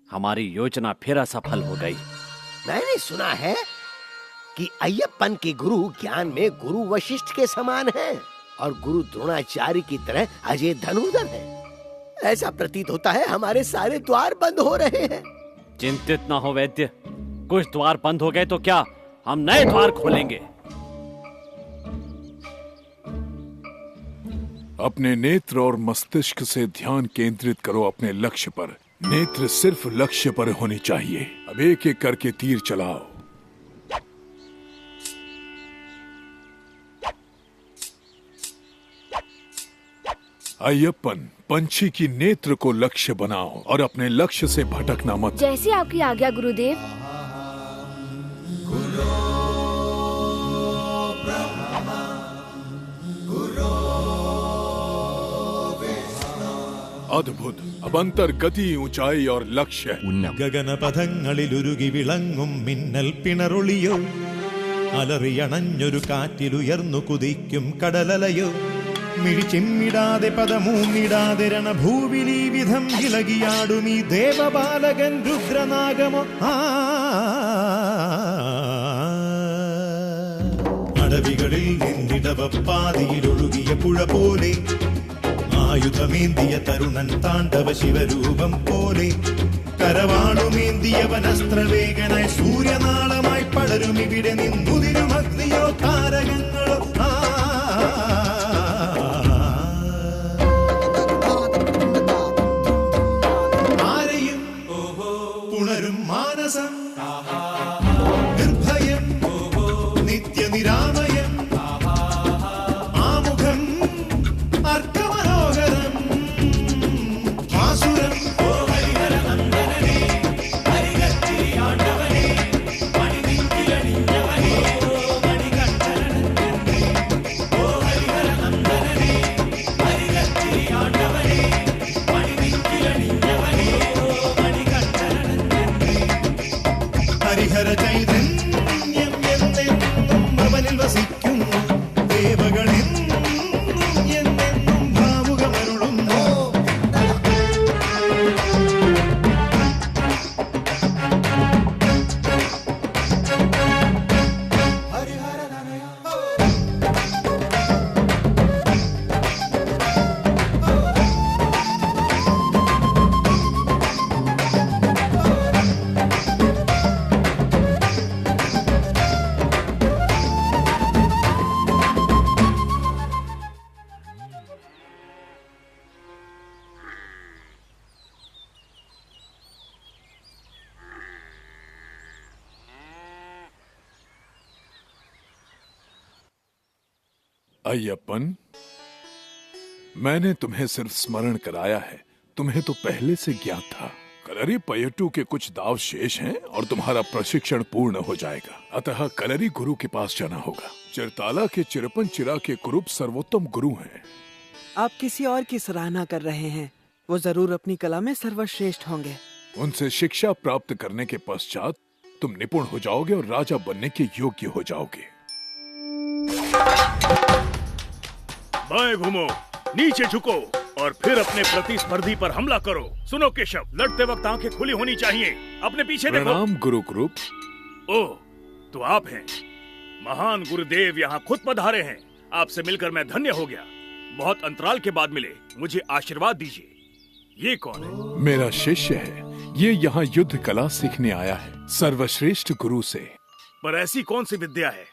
हमारी योजना फिर असफल हो गई। मैंने सुना है कि अय्यप्पन के गुरु ज्ञान में गुरु वशिष्ठ के समान हैं और गुरु द्रोणाचार्य की तरह अजय धनुर्धर हैं। ऐसा प्रतीत होता है हमारे सारे द्वार बंद हो रहे हैं। चिंतित ना हो वैद्य, कुछ द्वार बंद हो गए तो क्या, हम नए द्वार खोलेंगे। अपने नेत्र और मस्तिष्क से ध्यान केंद्रित करो अपने लक्ष्य पर। नेत्र सिर्फ लक्ष्य पर होनी चाहिए। अब एक एक करके तीर चलाओ। अय्यप्पन, पंछी की नेत्र को लक्ष्य बनाओ और अपने लक्ष्य से भटकना मत। जैसी आपकी आज्ञा गुरुदेव। अद्भुत। अब अंतर गति, ऊंचाई और लक्ष्य। ഗഗനപഥങ്ങളിലുരുകി വിളങ്ങും മിന്നൽ പിണറൊളിയോ, അലറിയണഞ്ഞൊരു കാറ്റിലുയർന്നു കുതിക്കും കടലലയോ, മിഴിച്ചിമ്മിടാതെ പദമൂന്നിടാതെ രണഭൂവിലീ വിധം ഇളകിയാടും ഈ ദേവബാലകൻ രുദ്രനാഗമോ. അടവികളിൽ നിന്നിടവപ്പാതിയിലൊഴുകിയ പുഴ പോലെ, ആയുധമേന്തിയ തരുണൻ താണ്ഡവ ശിവരൂപം പോലെ, കരവാളുമേന്തിയ വനസ്ത്രവേഗനായി സൂര്യനാളമായി പടരും ഇവിടെ നിന്നുതിരും അഗ്നിയോ താരകങ്ങളോ. ആരെയും പുണരും മാനസം, നിർഭയം നിത്യനിരാമയം, ആമുഖം അർക്കമനോഹരം, ആസുരം ഹരിഹരനന്ദനനേ, ഹരികച്ചിരിയാണ്ടവനേ, മണിനിങ്കിലണിഞ്ഞവനേ, മണികണ്ഠനനന്ദനേ, ഓ ഹരിഹരനന്ദനനേ, ഹരികച്ചിരിയാണ്ടവനേ, മണിനിങ്കിലണിഞ്ഞവനേ, ഓ മണികണ്ഠനനന്ദനേ. ഹരിഹര ചൈതന്യം എന്നെന്നും അവനിൽ വസിക്കുന്നു, ദേവഗണെന്നും എന്നെന്നും ഭാവുകമരുളുന്നു. अय्यप्पन, मैंने तुम्हें सिर्फ स्मरण कराया है, तुम्हें तो पहले से ज्ञात था। कलरी पयट्टू के कुछ दाव शेष हैं और तुम्हारा प्रशिक्षण पूर्ण हो जाएगा। अतः कलरी गुरु के पास जाना होगा। चिरताला के चिरपन चिरा के कुरूप सर्वोत्तम गुरु हैं। आप किसी और की सराहना कर रहे हैं, वो जरूर अपनी कला में सर्वश्रेष्ठ होंगे। उनसे शिक्षा प्राप्त करने के पश्चात तुम निपुण हो जाओगे और राजा बनने के योग्य हो जाओगे। बाएं घूमो, नीचे झुको और फिर अपने प्रतिस्पर्धी पर हमला करो। सुनो केशव, लड़ते वक्त आंखें खुली होनी चाहिए। अपने पीछे देखो। प्रणाम गुरु कुरूप। ओह, तो आप हैं। महान गुरुदेव यहाँ खुद पधारे हैं। आपसे मिलकर मैं धन्य हो गया। बहुत अंतराल के बाद मिले, मुझे आशीर्वाद दीजिए। ये कौन है? मेरा शिष्य है। ये यहाँ युद्ध कला सीखने आया है सर्वश्रेष्ठ गुरु से। पर ऐसी कौन सी विद्या है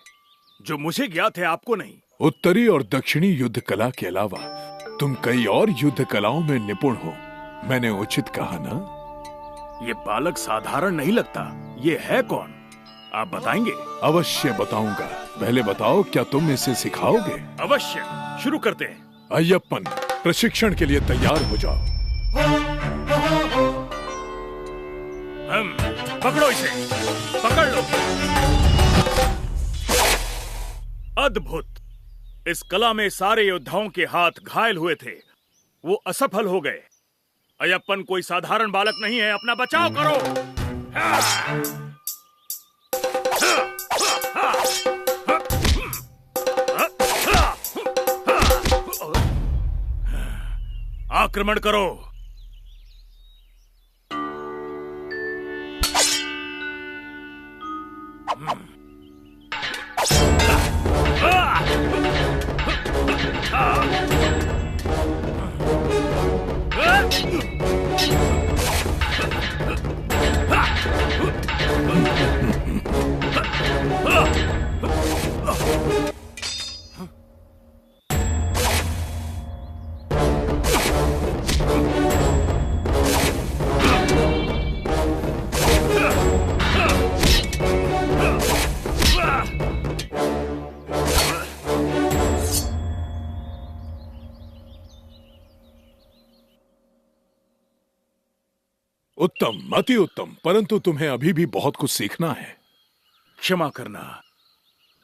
जो मुझे ज्ञात है आपको नहीं। उत्तरी और दक्षिणी युद्ध कला के अलावा तुम कई और युद्ध कलाओं में निपुण हो। मैंने उचित कहा ना? ये बालक साधारण नहीं लगता। ये है कौन, आप बताएंगे? अवश्य बताऊंगा। पहले बताओ, क्या तुम इसे सिखाओगे? अवश्य, शुरू करते हैं। अय्यप्पन, प्रशिक्षण के लिए तैयार हो जाओ। पकड़ो इसे, पकड़ लो। अद्भुत! इस कला में सारे योद्धाओं के हाथ घायल हुए थे, वो असफल हो गए। अय्यप्पन कोई साधारण बालक नहीं है, अपना बचाव करो। आक्रमण करो। उत्तम, अति उत्तम, परंतु तुम्हें अभी भी बहुत कुछ सीखना है। क्षमा करना,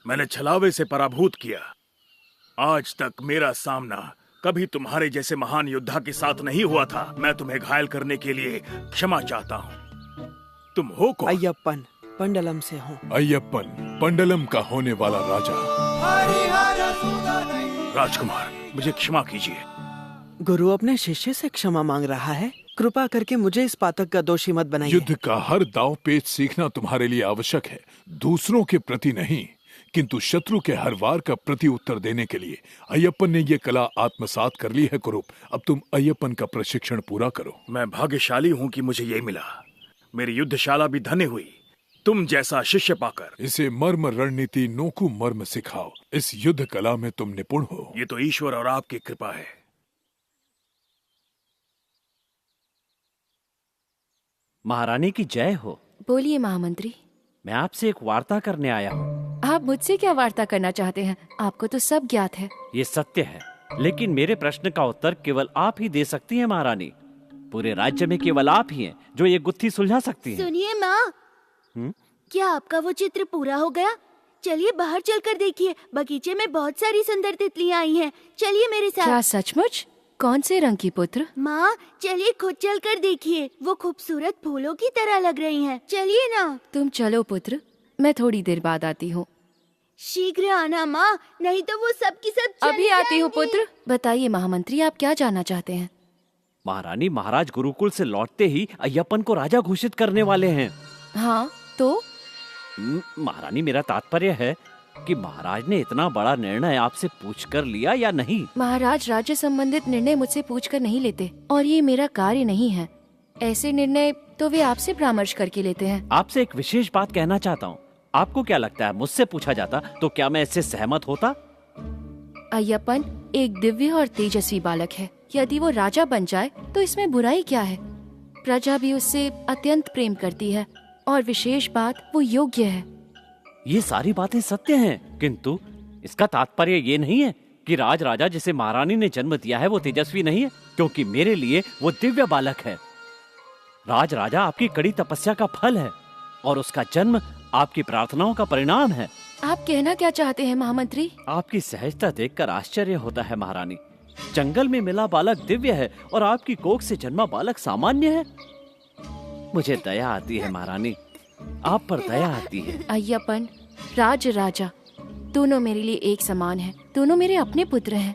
मैंने छलावे से पराभूत किया। आज तक मेरा सामना कभी तुम्हारे जैसे महान योद्धा के साथ नहीं हुआ था। मैं तुम्हें घायल करने के लिए क्षमा चाहता हूँ। तुम हो कौन? अय्यप्पन, पंडलम से हूँ। अय्यप्पन, पंडलम का होने वाला राजा। राजकुमार, मुझे क्षमा कीजिए। गुरु अपने शिष्य से क्षमा मांग रहा है। कृपा करके मुझे इस पातक का दोषी मत बनाइए। युद्ध का हर दांव पेच सीखना तुम्हारे लिए आवश्यक है, दूसरों के प्रति नहीं, किंतु शत्रु के हर वार का प्रति उत्तर देने के लिए। अय्यप्पन ने ये कला आत्मसात कर ली है कुरूप। अब तुम अय्यप्पन का प्रशिक्षण पूरा करो। मैं भाग्यशाली हूँ कि मुझे ये मिला। मेरी युद्धशाला भी धन्य हुई तुम जैसा शिष्य पाकर। इसे मर्म रणनीति नोकु मर्म सिखाओ। इस युद्ध कला में तुम निपुण हो। ये तो ईश्वर और आपकी कृपा है। महारानी की जय हो। बोलिए महामंत्री। मैं आपसे एक वार्ता करने आया हूँ। आप मुझसे क्या वार्ता करना चाहते हैं? आपको तो सब ज्ञात है। ये सत्य है, लेकिन मेरे प्रश्न का उत्तर केवल आप ही दे सकती हैं महारानी। पूरे राज्य में केवल आप ही हैं जो ये गुत्थी सुलझा सकती हैं। सुनिए माँ, क्या आपका वो चित्र पूरा हो गया? चलिए बाहर चलकर देखिए, बगीचे में बहुत सारी सुंदर तितलियाँ आई हैं। चलिए मेरे साथ। क्या सचमुच? कौन से रंग की पुत्र? माँ चलिए खुद चलकर देखिए, वो खूबसूरत फूलों की तरह लग रही हैं। चलिए ना। तुम चलो पुत्र, मैं थोड़ी देर बाद आती हूँ। शीघ्र आना माँ, नहीं तो वो सब की सब अभी आती हूँ पुत्र। बताइए महामंत्री, आप क्या जानना चाहते हैं? महारानी, महाराज गुरुकुल से लौटते ही अय्यप्पन को राजा घोषित करने वाले हैं। हाँ तो? महारानी, मेरा तात्पर्य है कि महाराज ने इतना बड़ा निर्णय आपसे पूछकर लिया या नहीं? महाराज राज्य संबंधित निर्णय मुझसे पूछकर नहीं लेते, और ये मेरा कार्य नहीं है। ऐसे निर्णय तो वे आपसे परामर्श करके लेते हैं। आपसे एक विशेष बात कहना चाहता हूँ। आपको क्या लगता है, मुझसे पूछा जाता तो क्या मैं इससे सहमत होता? अय्यप्पन एक दिव्य और तेजस्वी बालक है। यदि वो राजा बन जाए तो इसमें बुराई क्या है? प्रजा भी उससे अत्यंत प्रेम करती है, और विशेष बात वो योग्य है। ये सारी बातें सत्य हैं, किंतु इसका तात्पर्य ये नहीं है कि राज राजा जिसे महारानी ने जन्म दिया है वो तेजस्वी नहीं है, क्योंकि मेरे लिए वो दिव्य बालक है। राज राजा आपकी कड़ी तपस्या का फल है, और उसका जन्म आपकी प्रार्थनाओं का परिणाम है। आप कहना क्या चाहते हैं महामंत्री? आपकी सहजता देखकर आश्चर्य होता है महारानी। जंगल में मिला बालक दिव्य है और आपकी कोख से जन्मा बालक सामान्य है। मुझे दया आती है महारानी, आप पर दया आती है। अय्यप्पन, राज राजा दोनों मेरे लिए एक समान हैं। दोनों मेरे अपने पुत्र हैं।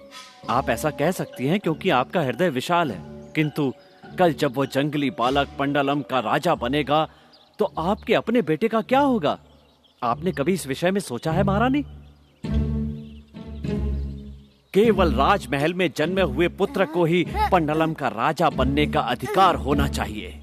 आप ऐसा कह सकती हैं क्योंकि आपका हृदय विशाल है, किंतु कल जब वो जंगली बालक पंडलम का राजा बनेगा तो आपके अपने बेटे का क्या होगा? आपने कभी इस विषय में सोचा है महारानी? केवल राजमहल में जन्मे हुए पुत्र को ही पंडलम का राजा बनने का अधिकार होना चाहिए।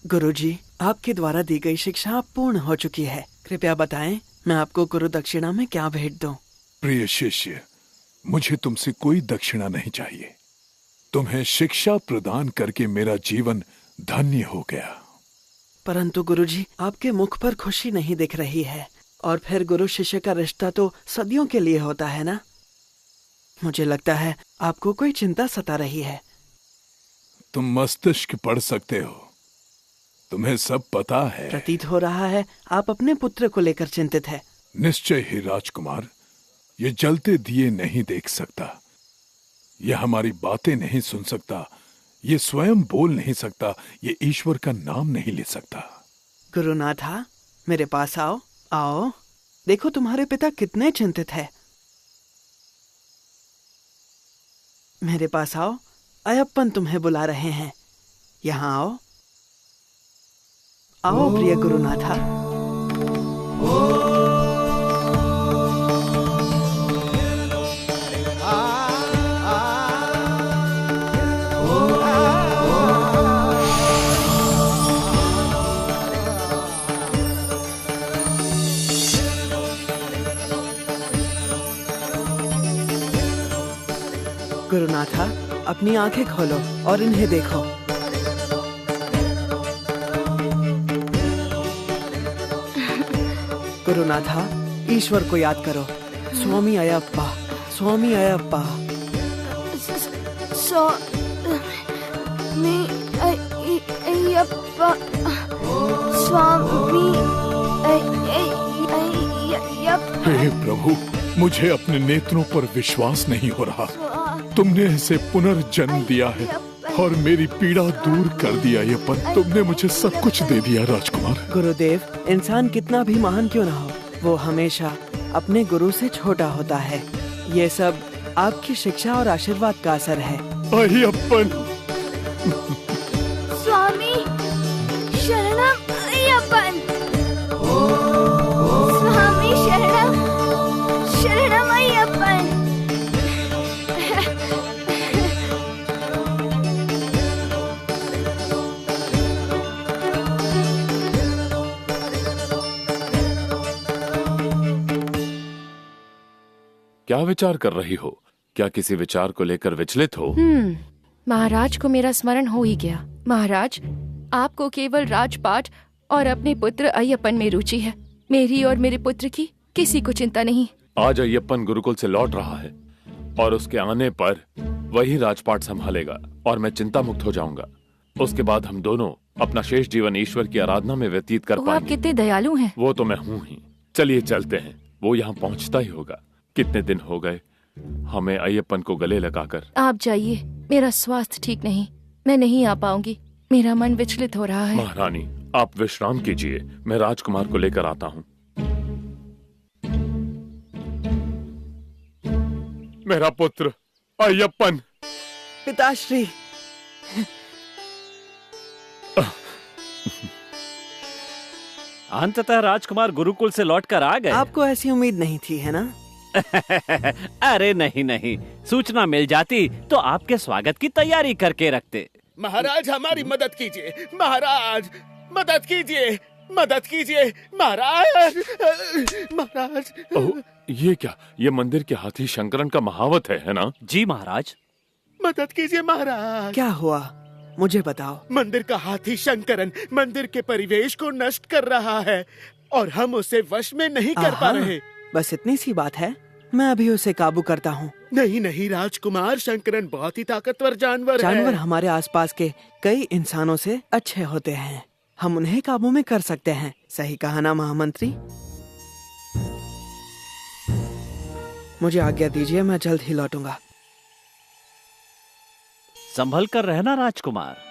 गुरुजी, आपके द्वारा दी गई शिक्षा पूर्ण हो चुकी है। कृपया बताएं, मैं आपको गुरु दक्षिणा में क्या भेंट दूं? प्रिय शिष्य, मुझे तुमसे कोई दक्षिणा नहीं चाहिए। तुम्हें शिक्षा प्रदान करके मेरा जीवन धन्य हो गया। परंतु गुरुजी, आपके मुख पर खुशी नहीं दिख रही है। और फिर गुरु शिष्य का रिश्ता तो सदियों के लिए होता है ना? मुझे लगता है आपको कोई चिंता सता रही है। तुम मस्तिष्क पढ़ सकते हो, तुम्हें सब पता है। प्रतीत हो रहा है आप अपने पुत्र को लेकर चिंतित है। निश्चय ही राजकुमार, ये जलते दिए नहीं देख सकता, ये हमारी बातें नहीं सुन सकता, ये स्वयं बोल नहीं सकता, ये ईश्वर का नाम नहीं ले सकता। गुरुनाथा, मेरे पास आओ। आओ, देखो तुम्हारे पिता कितने चिंतित है। मेरे पास आओ, अयप्पन तुम्हें बुला रहे हैं। यहाँ आओ। आओ प्रिय गुरुनाथा। गुरुनाथा, अपनी आंखें खोलो और इन्हें देखो। गुरुनाथा, ईश्वर को याद करो। स्वामी अयप्पा, स्वामी अयप्पा। स्वामी अयप्पा, स्वामी अयप्पा। हे प्रभु, मुझे अपने नेत्रों पर विश्वास नहीं हो रहा। तुमने इसे पुनर्जन्म दिया है और मेरी पीड़ा दूर कर दिया। ये पर तुमने मुझे सब कुछ दे दिया राजकुमार। गुरुदेव, इंसान कितना भी महान क्यों ना हो, वो हमेशा अपने गुरु से छोटा होता है। ये सब आपकी शिक्षा और आशीर्वाद का असर है। अयप्पन। स्वामी शरणम अयप्पन। स्वामी शरणम शरणम अयप्पन। क्या विचार कर रही हो? क्या किसी विचार को लेकर विचलित हो? महाराज को मेरा स्मरण हो ही गया। महाराज, आपको केवल राजपाट और अपने पुत्र अयप्पन में रुचि है। मेरी और मेरे पुत्र की किसी को चिंता नहीं। आज अयप्पन गुरुकुल से लौट रहा है और उसके आने पर वही राजपाट संभालेगा और मैं चिंता मुक्त हो जाऊंगा। उसके बाद हम दोनों अपना शेष जीवन ईश्वर की आराधना में व्यतीत कर पाएंगे। आप कितने दयालु हैं। वो तो मैं हूँ ही। चलिए चलते हैं, वो यहाँ पहुँचता ही होगा। कितने दिन हो गए हमें अयप्पन को गले लगाकर। आप जाइए, मेरा स्वास्थ्य ठीक नहीं, मैं नहीं आ पाऊंगी। मेरा मन विचलित हो रहा है। महारानी, आप विश्राम कीजिए, मैं राजकुमार को लेकर आता हूँ। मेरा पुत्र अयप्पन। पिताश्री। अंततः राजकुमार गुरुकुल से लौटकर आ गए। आपको ऐसी उम्मीद नहीं थी, है ना? अरे नहीं नहीं, सूचना मिल जाती तो आपके स्वागत की तैयारी करके रखते। महाराज, हमारी मदद कीजिए। महाराज, मदद कीजिए, मदद कीजिए। महाराज, महाराज। ओह, ये क्या? ये मंदिर के हाथी शंकरन का महावत है ना? जी महाराज। मदद कीजिए महाराज। क्या हुआ, मुझे बताओ। मंदिर का हाथी शंकरन मंदिर के परिवेश को नष्ट कर रहा है और हम उसे वश में नहीं कर पा रहे। बस इतनी सी बात है, मैं अभी उसे काबू करता हूँ। नहीं नहीं राजकुमार, शंकरन बहुत ही ताकतवर जानवर जानवर है। हमारे आसपास के कई इंसानों से अच्छे होते हैं, हम उन्हें काबू में कर सकते हैं। सही कहा ना महामंत्री? मुझे आज्ञा दीजिए, मैं जल्द ही लौटूंगा। संभल कर रहना राजकुमार।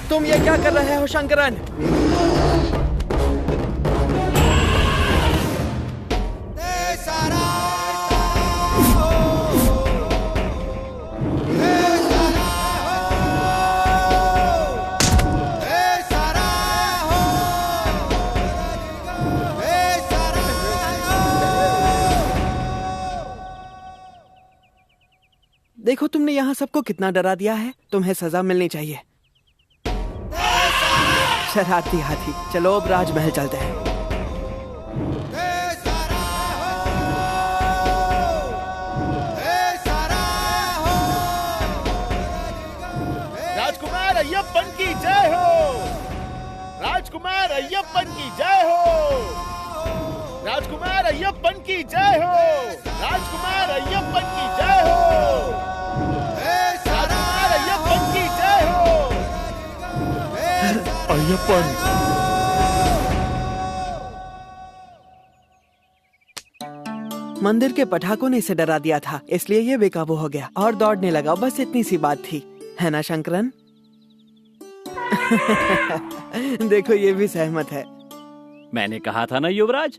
तुम ये क्या कर रहे हो शंकरन? देखो तुमने यहाँ सबको कितना डरा दिया है। तुम्हें सजा मिलनी चाहिए। शरारती हाथी, चलो अब राजमहल चलते हैं। राजकुमार अय्यप्पन की जय हो। राजकुमार अय्यप्पन की जय हो। राजकुमार अय्यप्पन की जय हो। राजकुमार अय्यप्पन की जय हो। राजकुमार अय्यप्पन की जय हो। अय्यप्पन। मंदिर के पटाखों ने इसे डरा दिया था, इसलिए ये बेकाबू हो गया और दौड़ने लगा। बस इतनी सी बात थी, है ना शंकरन? देखो ये भी सहमत है। मैंने कहा था ना युवराज,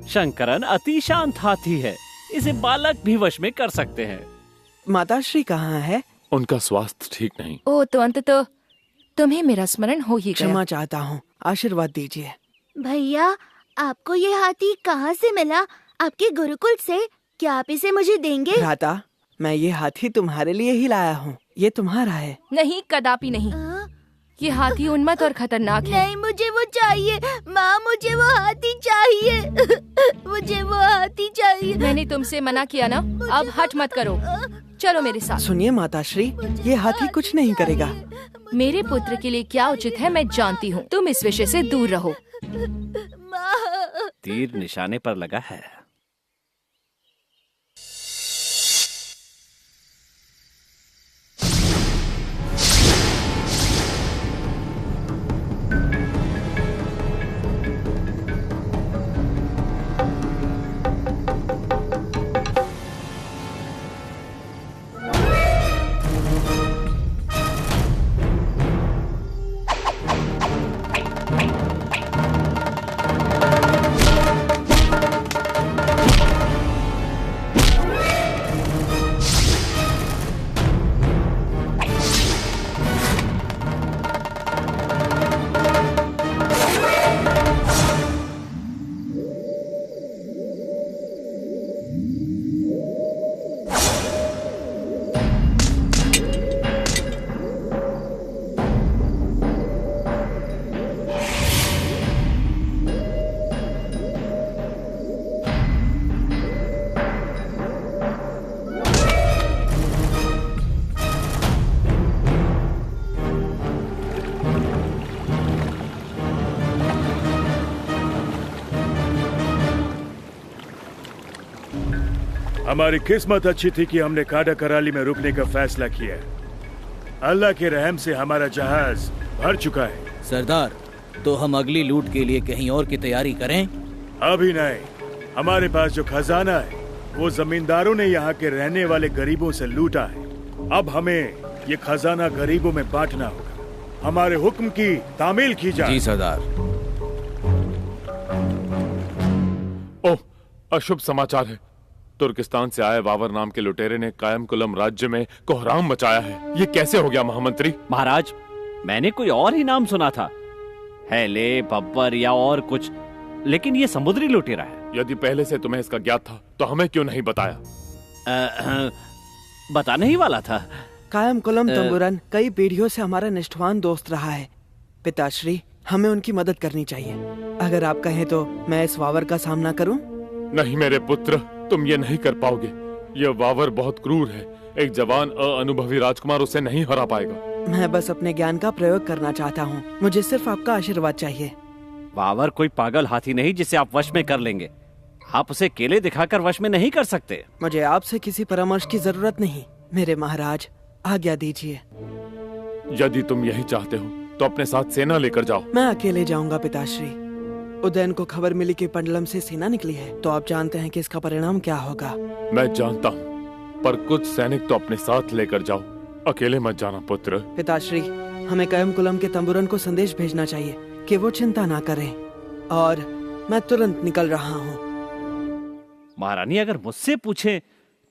शंकरन अति शांत हाथी है, इसे बालक भी वश में कर सकते हैं। माताश्री कहाँ है? उनका स्वास्थ्य ठीक नहीं। ओ तो अंततः तुम्हें मेरा स्मरण हो ही गया। क्षमा चाहता हूँ, आशीर्वाद दीजिए। भैया, आपको ये हाथी कहाँ से मिला? आपके गुरुकुल से? क्या आप इसे मुझे देंगे? भ्राता, मैं ये हाथी तुम्हारे लिए ही लाया हूँ। ये तुम्हारा है। नहीं, कदापि नहीं। ये हाथी उन्मत्त और खतरनाक है। नहीं, मुझे वो चाहिए। माँ, मुझे वो हाथी चाहिए। मुझे वो हाथी चाहिए। मैंने तुमसे मना किया ना, अब हट मत करो। चलो मेरे साथ। सुनिए माताश्री, ये हाथी कुछ नहीं करेगा। मेरे पुत्र के लिए क्या उचित है मैं जानती हूँ। तुम इस विषय से दूर रहो। तीर निशाने पर लगा है। हमारी किस्मत अच्छी थी कि हमने काडा कराली में रुकने का फैसला किया। अल्लाह के रहम से हमारा जहाज भर चुका है। सरदार, तो हम अगली लूट के लिए कहीं और की तैयारी करें? अभी नहीं। हमारे पास जो खजाना है वो जमींदारों ने यहाँ के रहने वाले गरीबों से लूटा है। अब हमें ये खजाना गरीबों में बांटना होगा। हमारे हुक्म की तामील की जाए। जी सरदार। ओह, अशुभ समाचार है। तुर्किस्तान से आए वावर नाम के लुटेरे ने कायमकुलम राज्य में कोहराम मचाया है। ये कैसे हो गया महामंत्री? महाराज, मैंने कोई और ही नाम सुना था, हैले, बब्बर या और कुछ, लेकिन ये समुद्री लुटेरा है। यदि पहले से तुम्हें इसका ज्ञात था तो हमें क्यों नहीं बताया? बताने ही वाला था। कायमकुलम तंबुरन कई पीढ़ियों से हमारा निष्ठावान दोस्त रहा है। पिताश्री, हमें उनकी मदद करनी चाहिए। अगर आप कहें तो मैं इस वावर का सामना करूं? नहीं मेरे पुत्र, तुम ये नहीं कर पाओगे। यह वावर बहुत क्रूर है। एक जवान अनुभवी राजकुमार उसे नहीं हरा पाएगा। मैं बस अपने ज्ञान का प्रयोग करना चाहता हूँ। मुझे सिर्फ आपका आशीर्वाद चाहिए। वावर कोई पागल हाथी नहीं जिसे आप वश में कर लेंगे। आप उसे केले दिखाकर वश में नहीं कर सकते। मुझे आपसे किसी परामर्श की जरूरत नहीं। मेरे महाराज, आज्ञा दीजिए। यदि तुम यही चाहते हो तो अपने साथ सेना लेकर जाओ। मैं अकेले जाऊंगा पिताश्री। उदयन को खबर मिली कि पंडलम से सेना निकली है, तो आप जानते हैं कि इसका परिणाम क्या होगा। मैं जानता हूँ, पर कुछ सैनिक तो अपने साथ लेकर जाओ। अकेले मत जाना पुत्र। पिताश्री, हमें कायमकुलम के तंबुरन को संदेश भेजना चाहिए कि वो चिंता ना करें, और मैं तुरंत निकल रहा हूँ। महारानी, अगर मुझसे पूछे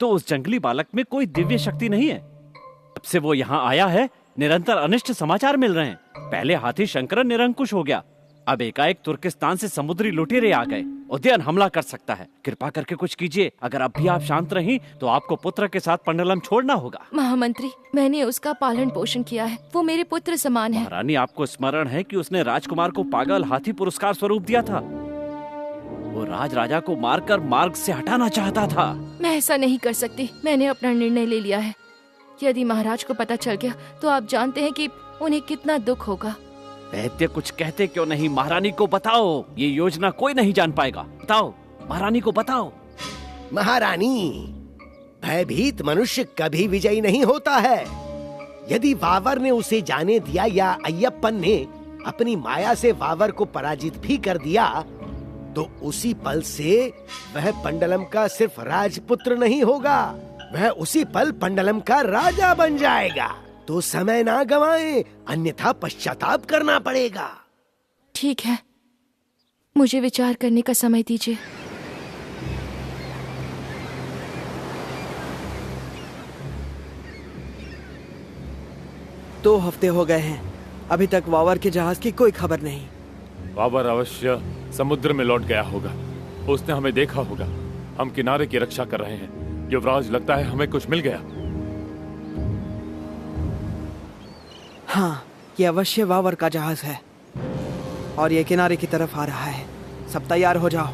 तो उस जंगली बालक में कोई दिव्य शक्ति नहीं है। जब से वो यहाँ आया है निरंतर अनिष्ट समाचार मिल रहे हैं। पहले हाथी शंकरन निरंकुश हो गया, अब एकाएक तुर्किस्तान से समुद्री लुटेरे आ गए। उदयन हमला कर सकता है। कृपा करके कुछ कीजिए। अगर अब भी आप शांत रहीं तो आपको पुत्र के साथ पंडलम छोड़ना होगा। महामंत्री, मैंने उसका पालन पोषण किया है, वो मेरे पुत्र समान है। महारानी, आपको स्मरण है कि उसने राजकुमार को पागल हाथी पुरस्कार स्वरूप दिया था। वो राजा को मारकर मार्ग से हटाना चाहता था। मैं ऐसा नहीं कर सकती। मैंने अपना निर्णय ले लिया है। यदि महाराज को पता चल गया तो आप जानते हैं कि उन्हें कितना दुख होगा। वैद्य, कुछ कहते क्यों नहीं? महारानी को बताओ। ये योजना कोई नहीं जान पाएगा। बताओ, महारानी को बताओ। महारानी, भयभीत मनुष्य कभी विजयी नहीं होता है। यदि वावर ने उसे जाने दिया या अय्यप्पन ने अपनी माया से वावर को पराजित भी कर दिया, तो उसी पल से वह पंडलम का सिर्फ राजपुत्र नहीं होगा, वह उसी पल पंडलम का राजा बन जाएगा। तो समय ना गवाएं, अन्यथा पश्चाताप करना पड़ेगा। ठीक है, मुझे विचार करने का समय दीजिए। दो हफ्ते हो गए हैं, अभी तक वावर के जहाज की कोई खबर नहीं। वावर अवश्य समुद्र में लौट गया होगा। उसने हमें देखा होगा। हम किनारे की रक्षा कर रहे हैं। युवराज, लगता है हमें कुछ मिल गया। हाँ, ये अवश्य वावर का जहाज है और ये किनारे की तरफ आ रहा है। सब तैयार हो जाओ।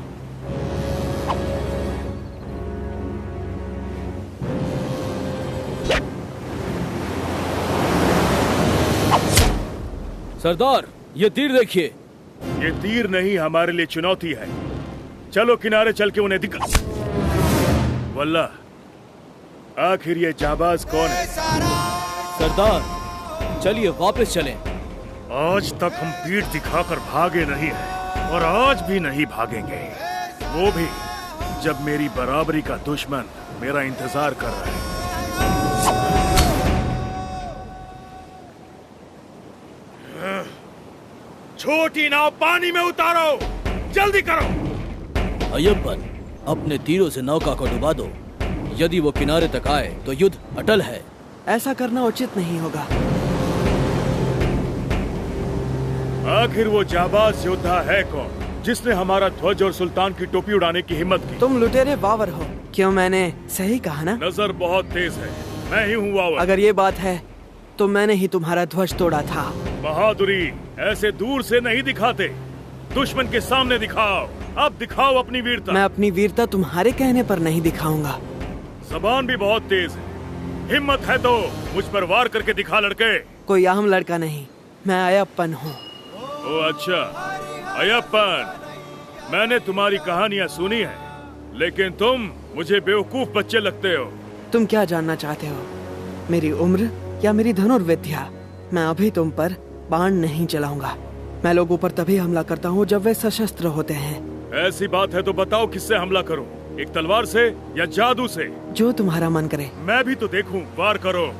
सरदार, ये तीर देखिए। ये तीर नहीं, हमारे लिए चुनौती है। चलो किनारे चल के उन्हें दिखा। वल्ला, आखिर ये जाबाज कौन है? सरदार, चलिए वापस चलें। आज तक हम पीठ दिखाकर भागे नहीं हैं और आज भी नहीं भागेंगे, वो भी जब मेरी बराबरी का दुश्मन मेरा इंतजार कर रहा है। छोटी नाव पानी में उतारो, जल्दी करो। अय्यप्पन, अपने तीरों से नौका को डुबा दो। यदि वो किनारे तक आए तो युद्ध अटल है। ऐसा करना उचित नहीं होगा। आखिर वो जाबाज योद्धा है कौन जिसने हमारा ध्वज और सुल्तान की टोपी उड़ाने की हिम्मत की? तुम लुटेरे वावर हो। क्यों, मैंने सही कहा ना? नजर बहुत तेज है। मैं ही हूँ वावर। अगर ये बात है तो मैंने ही तुम्हारा ध्वज तोड़ा था। बहादुरी ऐसे दूर से नहीं दिखाते, दुश्मन के सामने दिखाओ। अब दिखाओ अपनी वीरता। मैं अपनी वीरता तुम्हारे कहने पर नहीं दिखाऊंगा। जबान भी बहुत तेज है। हिम्मत है तो मुझ पर वार करके दिखा लड़के। कोई आम लड़का नहीं, मैं अय्यप्पन हूँ। ओ अच्छा, अय्यप्पन, मैंने तुम्हारी कहानियाँ सुनी है, लेकिन तुम मुझे बेवकूफ बच्चे लगते हो। तुम क्या जानना चाहते हो, मेरी उम्र या मेरी धनुर्विद्या? मैं अभी तुम पर बाण नहीं चलाऊंगा। मैं लोगों पर तभी हमला करता हूँ जब वे सशस्त्र होते हैं। ऐसी बात है तो बताओ, किससे हमला करूं? एक तलवार से या जादू से? जो तुम्हारा मन करे। मैं भी तो देखूं, वार करो।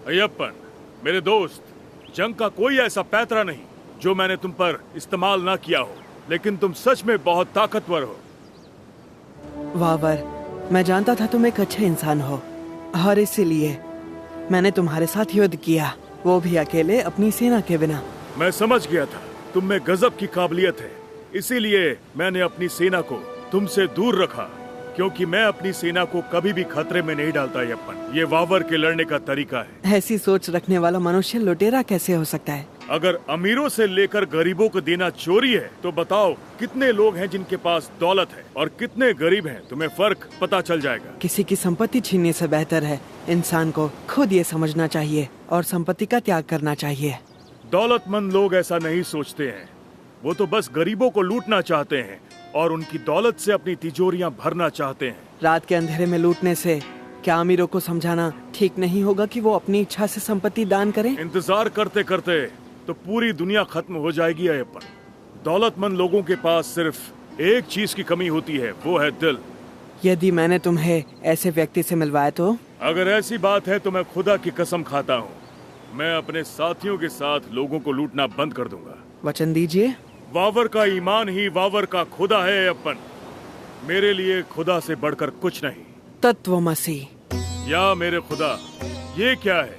अय्यप्पन, मेरे दोस्त, जंग का कोई ऐसा पैतरा नहीं जो मैंने तुम पर इस्तेमाल ना किया हो, लेकिन तुम सच में बहुत ताकतवर हो। वावर, मैं जानता था तुम एक अच्छे इंसान हो और इसीलिए मैंने तुम्हारे साथ युद्ध किया, वो भी अकेले अपनी सेना के बिना। मैं समझ गया था तुम में गजब की काबिलियत है, इसीलिए मैंने अपनी सेना को तुमसे दूर रखा, क्योंकि मैं अपनी सेना को कभी भी खतरे में नहीं डालता। ये वावर के लड़ने का तरीका है। ऐसी सोच रखने वाला मनुष्य लुटेरा कैसे हो सकता है? अगर अमीरों से लेकर गरीबों को देना चोरी है, तो बताओ कितने लोग हैं जिनके पास दौलत है और कितने गरीब हैं? तुम्हें फर्क पता चल जाएगा। किसी की संपत्ति छीनने से बेहतर है इंसान को खुद ये समझना चाहिए और संपत्ति का त्याग करना चाहिए। दौलतमंद लोग ऐसा नहीं सोचते हैं, वो तो बस गरीबों को लूटना चाहते हैं और उनकी दौलत से अपनी तिजोरियां भरना चाहते हैं। रात के अंधेरे में लूटने से क्या अमीरों को समझाना ठीक नहीं होगा कि वो अपनी इच्छा से संपत्ति दान करें? इंतजार करते करते तो पूरी दुनिया खत्म हो जाएगी अय्यप्पन। दौलतमंद लोगों के पास सिर्फ एक चीज की कमी होती है, वो है दिल। यदि मैंने तुम्हें ऐसे व्यक्ति से मिलवाया तो? अगर ऐसी बात है तो मैं खुदा की कसम खाता हूँ, मैं अपने साथियों के साथ लोगों को लूटना बंद कर दूंगा। वचन दीजिए। वावर का ईमान ही वावर का खुदा है अय्यप्पन। मेरे लिए खुदा से बढ़कर कुछ नहीं। तत्वमसी। या मेरे खुदा, ये क्या है?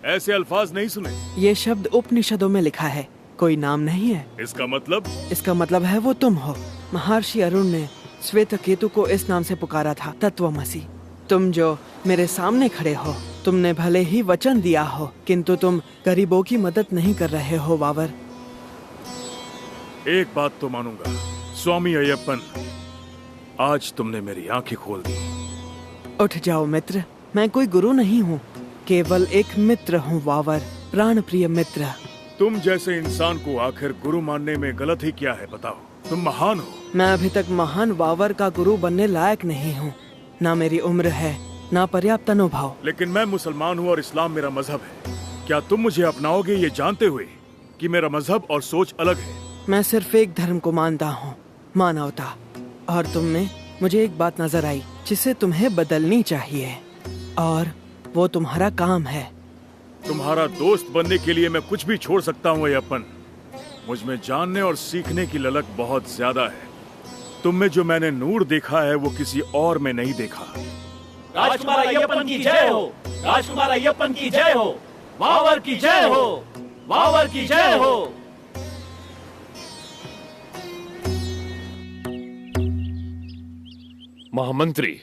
ऐसे अल्फाज नहीं सुने। ये शब्द उपनिषदों में लिखा है, कोई नाम नहीं है। इसका मतलब? इसका मतलब है वो तुम हो। महर्षि अरुण ने श्वेत केतु को इस नाम से पुकारा था, तत्वमसी। तुम जो मेरे सामने खड़े हो, तुमने भले ही वचन दिया हो, किंतु तुम गरीबों की मदद नहीं कर रहे हो वावर। एक बात तो मानूंगा स्वामी अय्यप्पन, आज तुमने मेरी आंखें खोल दी। उठ जाओ मित्र, मैं कोई गुरु नहीं हूँ, केवल एक मित्र हूँ वावर, प्राण प्रिय मित्र। तुम जैसे इंसान को आखिर गुरु मानने में गलत ही क्या है बताओ? तुम महान हो। मैं अभी तक महान वावर का गुरु बनने लायक नहीं हूँ। ना मेरी उम्र है, ना पर्याप्त अनुभव। लेकिन मैं मुसलमान हूँ और इस्लाम मेरा मजहब है। क्या तुम मुझे अपनाओगे ये जानते हुए कि मेरा मजहब और सोच अलग है? मैं सिर्फ एक धर्म को मानता हूँ, मानवता। और तुम में मुझे एक बात नजर आई जिसे तुम्हें बदलनी चाहिए, और वो तुम्हारा काम है। तुम्हारा दोस्त बनने के लिए मैं कुछ भी छोड़ सकता हूँ अय्यप्पन। मुझ में जानने और सीखने की ललक बहुत ज्यादा है। तुम में जो मैंने नूर देखा है वो किसी और में नहीं देखा। राजकुमार अय्यप्पन की जय हो, राजकुमार अय्यप्पन की जय हो, वावर की जय हो, वावर की जय हो। महामंत्री,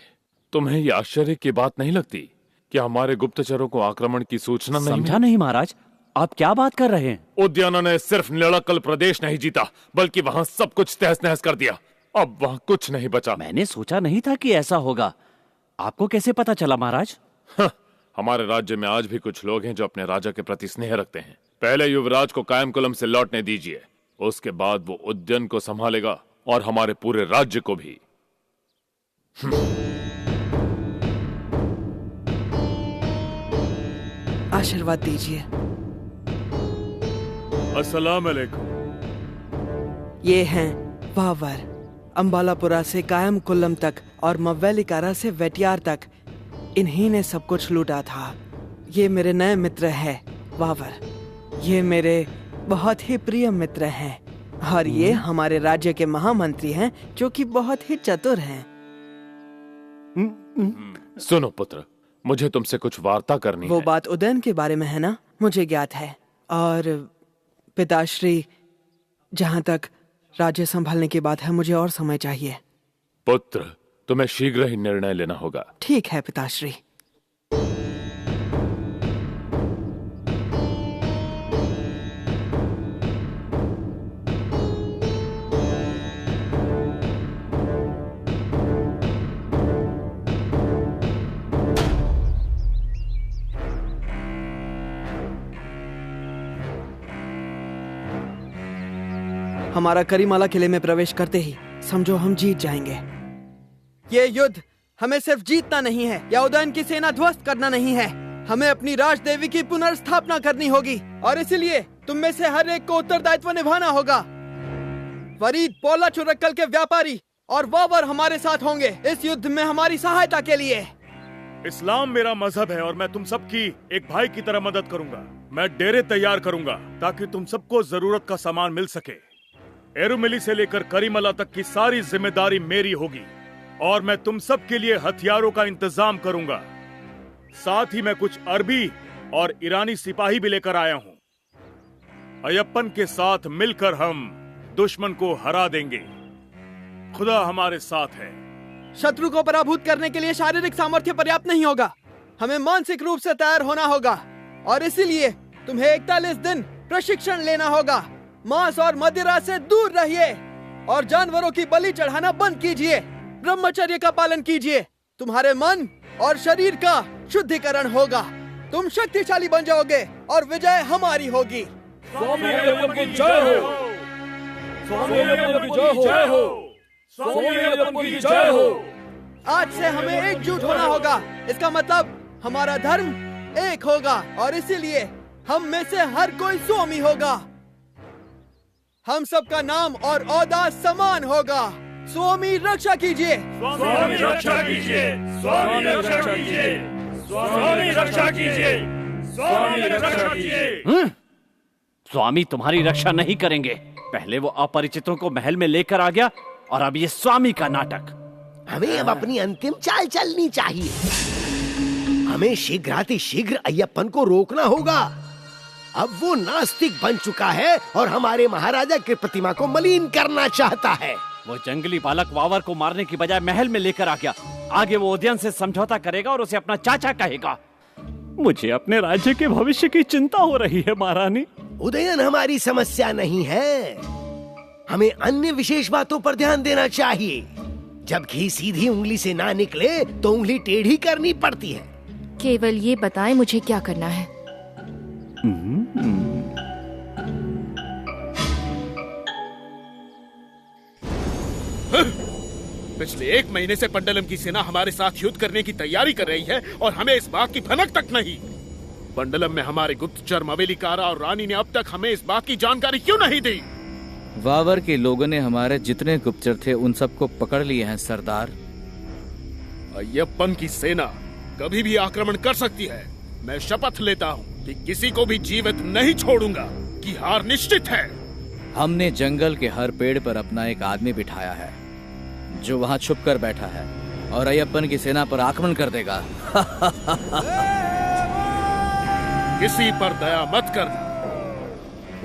तुम्हें ये आश्चर्य की बात नहीं लगती कि हमारे गुप्तचरों को आक्रमण की सूचना नहीं? समझा नहीं महाराज, आप क्या बात कर रहे हैं? उद्याना ने सिर्फ निलक्कल प्रदेश नहीं जीता, बल्कि वहाँ सब कुछ तहस नहस कर दिया। अब वहाँ कुछ नहीं बचा। मैंने सोचा नहीं था कि ऐसा होगा। आपको कैसे पता चला महाराज? हमारे राज्य में आज भी कुछ लोग हैं जो अपने राजा के प्रति स्नेह रखते हैं। पहले युवराज को कायमकुलम से लौटने दीजिए, उसके बाद वो उद्यान को संभालेगा और हमारे पूरे राज्य को भी। आशीर्वाद दीजिए। अस्सलाम अलैकुम। ये हैं वावर, अंबालापुरा से कायम कुल्लम तक और मव्वेलिकारा से वेटियार तक। इन्हीं ने सब कुछ लूटा था। ये मेरे नए मित्र हैं वावर। ये मेरे बहुत ही प्रिय मित्र हैं, और ये हमारे राज्य के महामंत्री हैं जो कि बहुत ही चतुर हैं। सुनो पुत्र, मुझे तुमसे कुछ वार्ता करनी वो है। बात उदयन के बारे में है ना? मुझे ज्ञात है। और पिताश्री, जहाँ तक राज्य संभालने की बात है, मुझे और समय चाहिए। पुत्र, तुम्हें शीघ्र ही निर्णय लेना होगा। ठीक है पिताश्री। हमारा करीमाला किले में प्रवेश करते ही समझो हम जीत जाएंगे। ये युद्ध हमें सिर्फ जीतना नहीं है या उदयन की सेना ध्वस्त करना नहीं है, हमें अपनी राजदेवी की पुनर्स्थापना करनी होगी, और इसलिए तुम में से हर एक को उत्तरदायित्व निभाना होगा। वरीद, पोला चुरक्कल के व्यापारी और वावर हमारे साथ होंगे इस युद्ध में हमारी सहायता के लिए। इस्लाम मेरा मजहब है और मैं तुम सबकी एक भाई की तरह मदद करूंगा। मैं डेरे तैयार करूंगा ताकि तुम सबको जरूरत का सामान मिल सके। एरुमिली से लेकर करीमला तक की सारी जिम्मेदारी मेरी होगी और मैं तुम सब के लिए हथियारों का इंतजाम करूंगा। साथ ही मैं कुछ अरबी और ईरानी सिपाही भी लेकर आया हूँ। अय्यप्पन के साथ मिलकर हम दुश्मन को हरा देंगे। खुदा हमारे साथ है। शत्रु को पराभूत करने के लिए शारीरिक सामर्थ्य पर्याप्त नहीं होगा, हमें मानसिक रूप से तैयार होना होगा और इसीलिए तुम्हें 41 दिन प्रशिक्षण लेना होगा। मांस और मदिरा से दूर रहिए और जानवरों की बलि चढ़ाना बंद कीजिए। ब्रह्मचर्य का पालन कीजिए। तुम्हारे मन और शरीर का शुद्धिकरण होगा। तुम शक्तिशाली बन जाओगे और विजय हमारी होगी। स्वामी अय्यप्पन की जय हो। स्वामी अय्यप्पन की जय हो। स्वामी अय्यप्पन की जय हो। आज से हमें एकजुट होना होगा। इसका मतलब हमारा धर्म एक होगा और इसीलिए हम में से हर कोई स्वामी होगा। हम सबका नाम और औहदा समान होगा। स्वामी रक्षा कीजिए। स्वामी रक्षा कीजिए। स्वामी रक्षा कीजिए। स्वामी रक्षा कीजिए। स्वामी रक्षा कीजिए। स्वामी तुम्हारी रक्षा नहीं करेंगे। पहले वो अपरिचितों को महल में लेकर आ गया और अब ये स्वामी का नाटक। हमें अब अपनी अंतिम चाल चलनी चाहिए। हमें शीघ्रातिशीघ्र अय्यप्पन को रोकना होगा। अब वो नास्तिक बन चुका है और हमारे महाराजा की प्रतिमा को मलिन करना चाहता है। वो जंगली बालक वावर को मारने की बजाय महल में लेकर आ गया। आगे वो उदयन से समझौता करेगा और उसे अपना चाचा कहेगा। मुझे अपने राज्य के भविष्य की चिंता हो रही है महारानी। उदयन हमारी समस्या नहीं है, हमें अन्य विशेष बातों पर ध्यान देना चाहिए। जब घी सीधी उंगली से ना निकले तो उंगली टेढ़ी करनी पड़ती है। केवल ये बताएं मुझे क्या करना है। पिछले 1 महीने से पंडलम की सेना हमारे साथ युद्ध करने की तैयारी कर रही है और हमें इस बात की भनक तक नहीं। पंडलम में हमारे गुप्तचर मवेलिकारा और रानी ने अब तक हमें इस बात की जानकारी क्यों नहीं दी? वावर के लोगों ने हमारे जितने गुप्तचर थे उन सबको पकड़ लिए हैं सरदार। अय्यप्पन की सेना कभी भी आक्रमण कर सकती है। मैं शपथ लेता हूँ कि किसी को भी जीवित नहीं छोड़ूंगा, कि हार निश्चित है। हमने जंगल के हर पेड़ पर अपना एक आदमी बिठाया है जो वहाँ छुप कर बैठा है और अय्यप्पन की सेना पर आक्रमण कर देगा। किसी पर दया मत करना।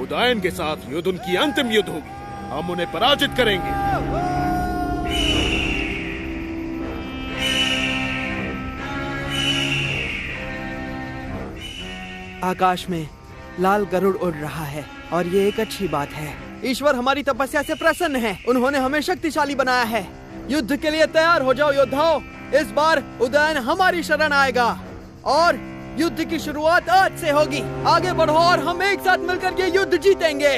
उदयन के साथ युद्ध उनकी अंतिम युद्ध होगी। हम उन्हें पराजित करेंगे। आकाश में लाल गरुड़ उड़ रहा है और ये एक अच्छी बात है। ईश्वर हमारी तपस्या से प्रसन्न है। उन्होंने हमें शक्तिशाली बनाया है। युद्ध के लिए तैयार हो जाओ योद्धाओं। इस बार उदयन हमारी शरण आएगा और युद्ध की शुरुआत आज से होगी। आगे बढ़ो और हम एक साथ मिलकर ये युद्ध जीतेंगे।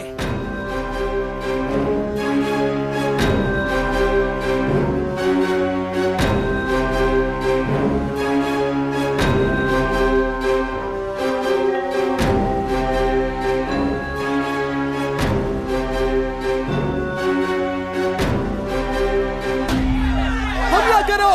हमला करो।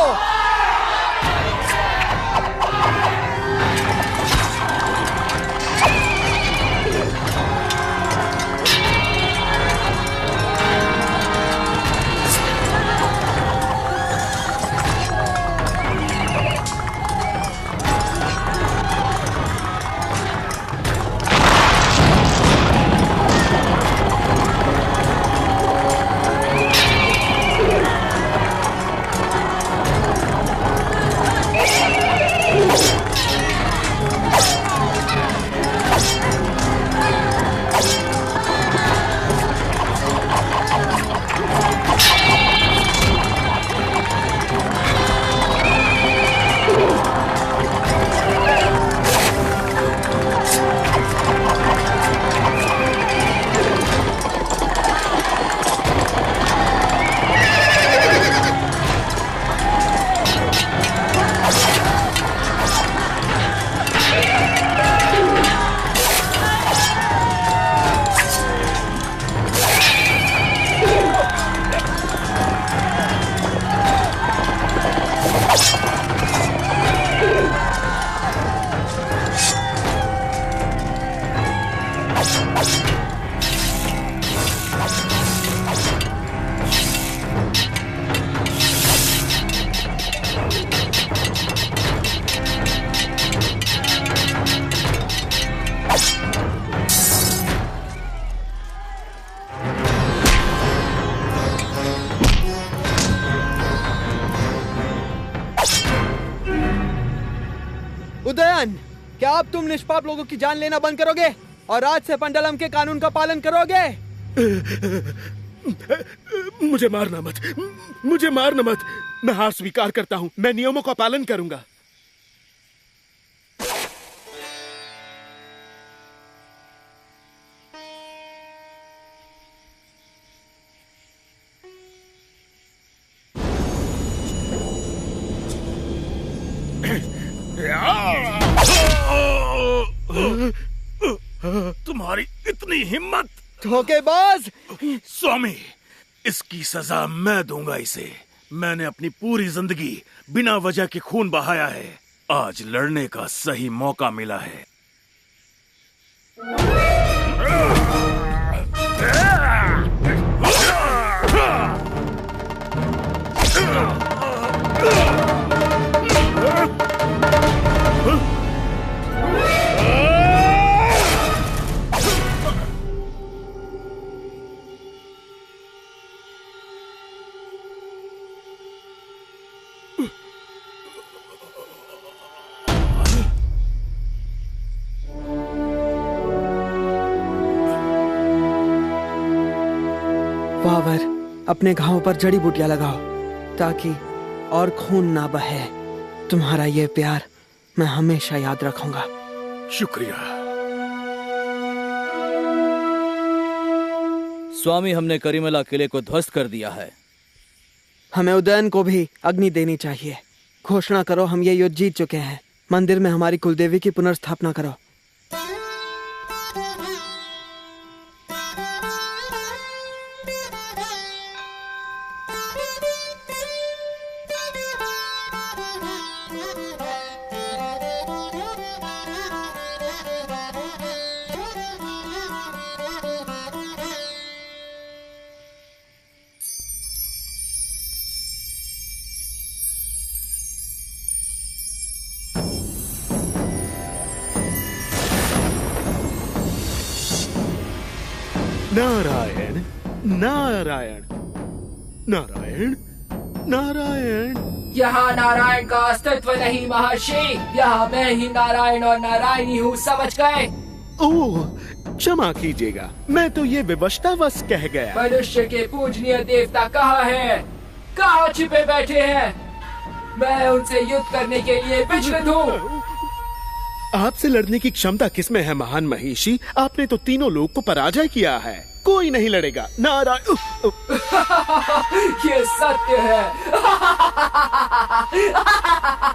उदयन, क्या अब तुम निष्पाप लोगों की जान लेना बंद करोगे और आज से पंडलम के कानून का पालन करोगे? मुझे मारना मत, मुझे मारना मत। मैं हार स्वीकार करता हूँ, मैं नियमों का पालन करूंगा। तुम्हारी इतनी हिम्मत! धोखेबाज! स्वामी, इसकी सजा मैं दूंगा इसे। मैंने अपनी पूरी जिंदगी बिना वजह के खून बहाया है। आज लड़ने का सही मौका मिला है। वावर, अपने घावों पर जड़ी बूटियां लगाओ ताकि और खून ना बहे। तुम्हारा ये प्यार मैं हमेशा याद रखूंगा। शुक्रिया। स्वामी, हमने करीमला किले को ध्वस्त कर दिया है। हमें उदयन को भी अग्नि देनी चाहिए। घोषणा करो हम ये युद्ध जीत चुके हैं। मंदिर में हमारी कुलदेवी की पुनर्स्थापना करो। नारायण नारायण नारायण नारायण। यहाँ नारायण का अस्तित्व नहीं महर्षि। यहाँ मैं ही नारायण और नारायणी हूँ, समझ गए? ओह, क्षमा कीजिएगा, मैं तो ये विवशतावश कह गया। मनुष्य के पूजनीय देवता कहाँ हैं? कहाँ छिपे बैठे हैं? मैं उनसे युद्ध करने के लिए विचलित हूँ। आपसे लड़ने की क्षमता किसमें है महान महिषी? आपने तो तीनों लोग को पराजय किया है। कोई नहीं लड़ेगा। नारायण। ये सत्य है।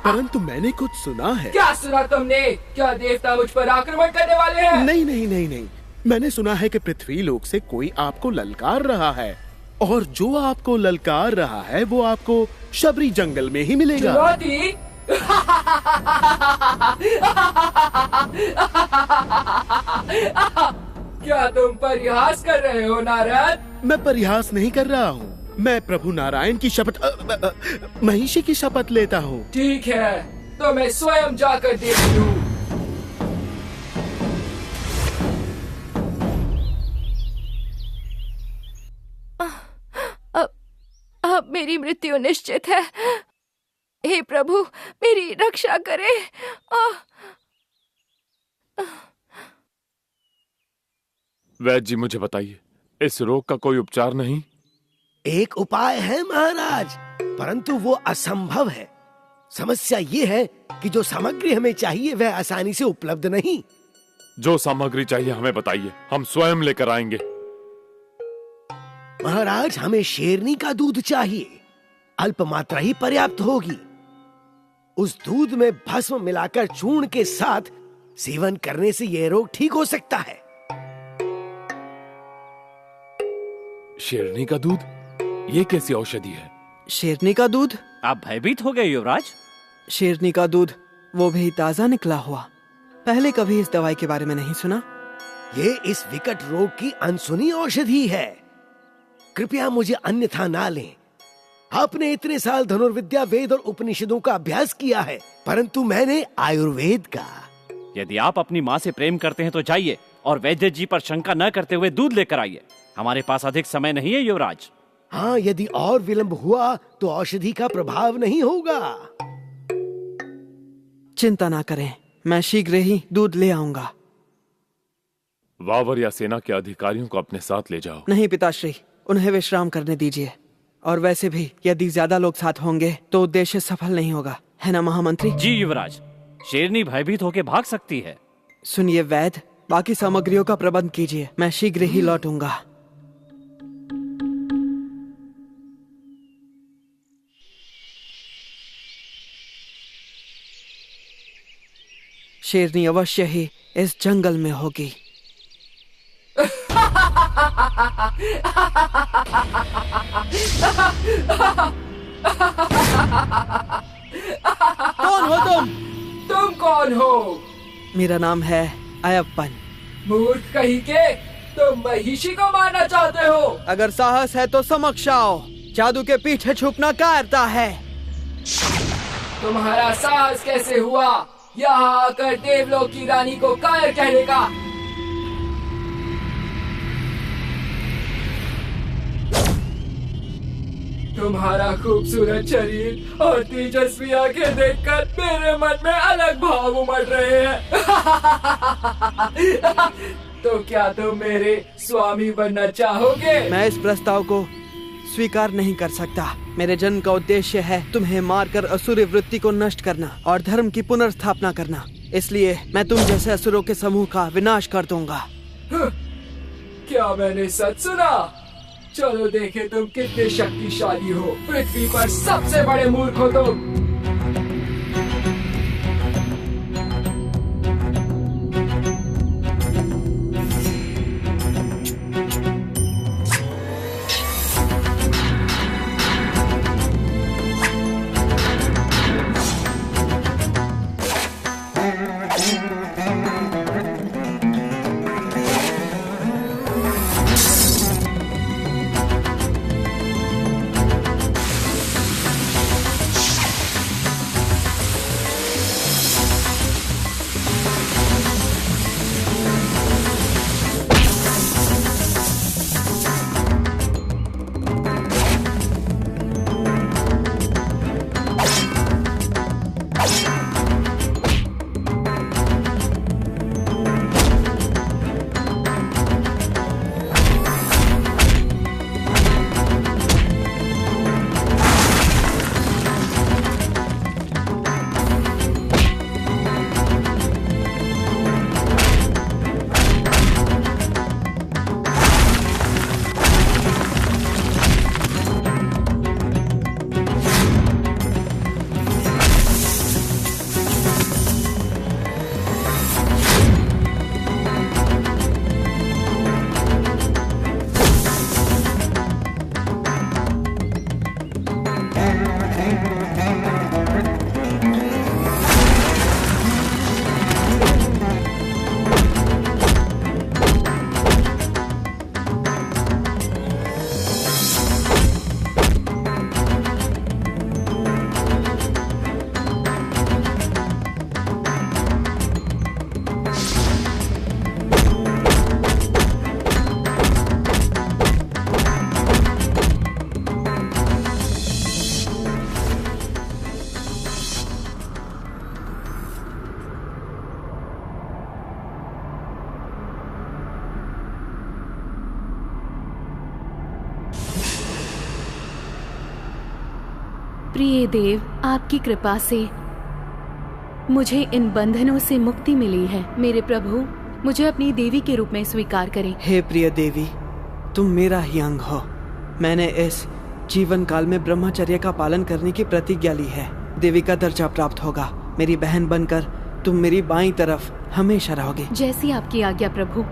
परंतु मैंने कुछ सुना है। क्या सुना तुमने? क्या देवता मुझ पर आक्रमण करने वाले हैं? नहीं नहीं नहीं नहीं, मैंने सुना है कि पृथ्वी लोक से कोई आपको ललकार रहा है, और जो आपको ललकार रहा है वो आपको शबरी जंगल में ही मिलेगा। चुनौती? क्या तुम परिहास कर रहे हो नारद? मैं परिहास नहीं कर रहा हूँ, मैं प्रभु नारायण की शपथ महिषी की शपथ लेता हूँ। ठीक है, तो मैं स्वयं जाकर देख लूं। अब मेरी मृत्यु निश्चित है। हे प्रभु, मेरी रक्षा करें। वैद्य जी, मुझे बताइए, इस रोग का कोई उपचार नहीं? एक उपाय है महाराज, परंतु वो असंभव है। समस्या ये है कि जो सामग्री हमें चाहिए वह आसानी से उपलब्ध नहीं। जो सामग्री चाहिए हमें बताइए, हम स्वयं लेकर आएंगे। महाराज, हमें शेरनी का दूध चाहिए। अल्प मात्रा ही पर्याप्त होगी। उस दूध में भस्म मिलाकर चूर्ण के साथ सेवन करने से यह रोग ठीक हो सकता है। शेरनी का दूध? ये कैसी औषधि है? शेरनी का दूध? आप भयभीत हो गए युवराज? शेरनी का दूध, वो भी ताजा निकला हुआ। पहले कभी इस दवाई के बारे में नहीं सुना। ये इस विकट रोग की अनसुनी औषधि है। कृपया मुझे अन्यथा ना लें। आपने इतने साल धनुर्विद्या, वेद और उपनिषदों का अभ्यास किया है, परंतु मैंने आयुर्वेद का। यदि आप अपनी माँ से प्रेम करते हैं तो जाइए और वैद्य जी पर शंका न करते हुए दूध लेकर आइए। हमारे पास अधिक समय नहीं है युवराज। हाँ, यदि और विलंब हुआ तो औषधि का प्रभाव नहीं होगा। चिंता ना करें, मैं शीघ्र ही दूध ले आऊंगा। वावर या सेना के अधिकारियों को अपने साथ ले जाओ। नहीं पिताश्री, उन्हें विश्राम करने दीजिए। और वैसे भी यदि ज्यादा लोग साथ होंगे तो उद्देश्य सफल नहीं होगा, है ना महामंत्री? जी युवराज, शेरनी भयभीत होकर भाग सकती है। सुनिए वैद्य, बाकी सामग्रियों का प्रबंध कीजिए, मैं शीघ्र ही लौटूंगा। शेरनी अवश्य ही इस जंगल में होगी। कौन हो तुम? तुम कौन हो? मेरा नाम है अयप्पन। मूर्ख कहीं के, तुम महिषी को मारना चाहते हो? अगर साहस है तो समक्ष आओ, जादू के पीछे छुपना कायरता है। तुम्हारा साहस कैसे हुआ यहाँ आकर देवलोक की रानी को कायर कहने का? तुम्हारा खूबसूरत शरीर और तेजस्वी आंखें देखकर मेरे मन में अलग भाव उमड़ रहे हैं। तो क्या तुम मेरे स्वामी बनना चाहोगे? मैं इस प्रस्ताव को स्वीकार नहीं कर सकता। मेरे जन्म का उद्देश्य है तुम्हें मारकर असुरी वृत्ति को नष्ट करना और धर्म की पुनर्स्थापना करना। इसलिए मैं तुम जैसे असुरों के समूह का विनाश कर दूंगा। क्या मैंने सच सुना? चलो देखे तुम कितने शक्तिशाली हो। पृथ्वी पर सबसे बड़े मूर्ख हो तुम। प्रिय देव, आपकी कृपा से मुझे इन बंधनों से मुक्ति मिली है। मेरे प्रभु, मुझे अपनी देवी के रूप में स्वीकार करें। हे प्रिय देवी, तुम मेरा ही अंग हो। मैंने इस जीवन काल में ब्रह्मचर्य का पालन करने की प्रतिज्ञा ली है। देवी का दर्जा प्राप्त होगा। मेरी बहन बनकर तुम मेरी बाईं तरफ हमेशा रहोगे। जैसी आपकी आज्ञा प्रभु।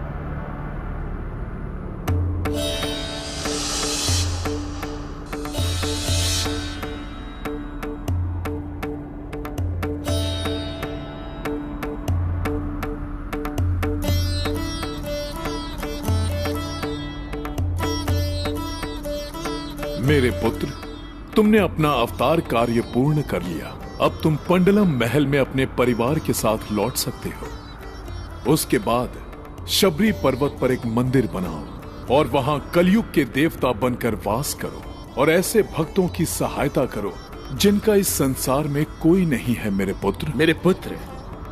मेरे पुत्र, तुमने अपना अवतार कार्य पूर्ण कर लिया। अब तुम पंडलम महल में अपने परिवार के साथ लौट सकते हो। उसके बाद शबरी पर्वत पर एक मंदिर बनाओ और वहां कलयुग के देवता बनकर वास करो और ऐसे भक्तों की सहायता करो जिनका इस संसार में कोई नहीं है। मेरे पुत्र,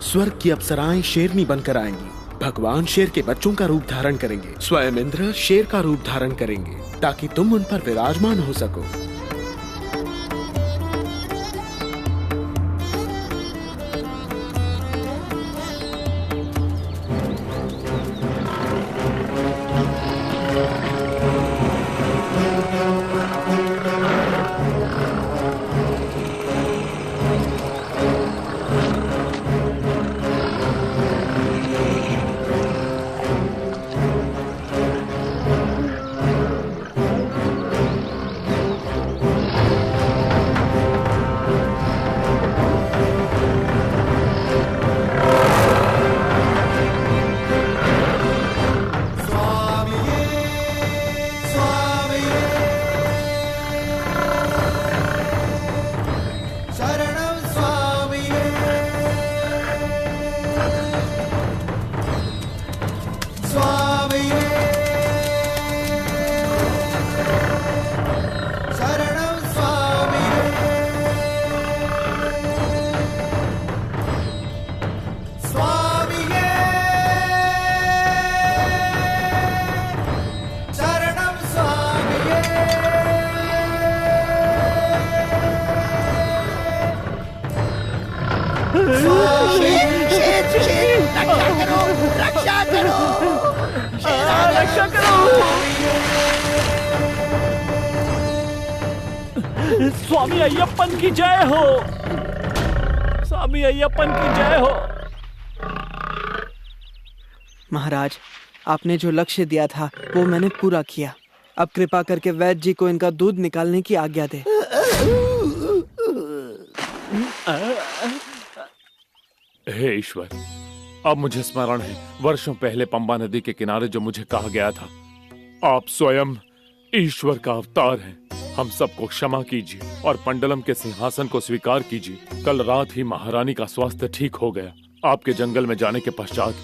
स्वर्ग की अप्सराएं शेरनी बनकर आएंगी। भगवान शेर के बच्चों का रूप धारण करेंगे। स्वयं इंद्र शेर का रूप धारण करेंगे ताकि तुम उन पर विराजमान हो सको। रक्षा करो। स्वामी अय्यप्पन की जय हो। स्वामी अय्यप्पन की जय हो। महाराज, आपने जो लक्ष्य दिया था वो मैंने पूरा किया। अब कृपा करके वैद्य जी को इनका दूध निकालने की आज्ञा दे। हे ईश्वर, अब मुझे स्मरण है वर्षों पहले पंबा नदी के किनारे जो मुझे कहा गया था, आप स्वयं ईश्वर का अवतार हैं। हम सबको क्षमा कीजिए और पंडलम के सिंहासन को स्वीकार कीजिए। कल रात ही महारानी का स्वास्थ्य ठीक हो गया। आपके जंगल में जाने के पश्चात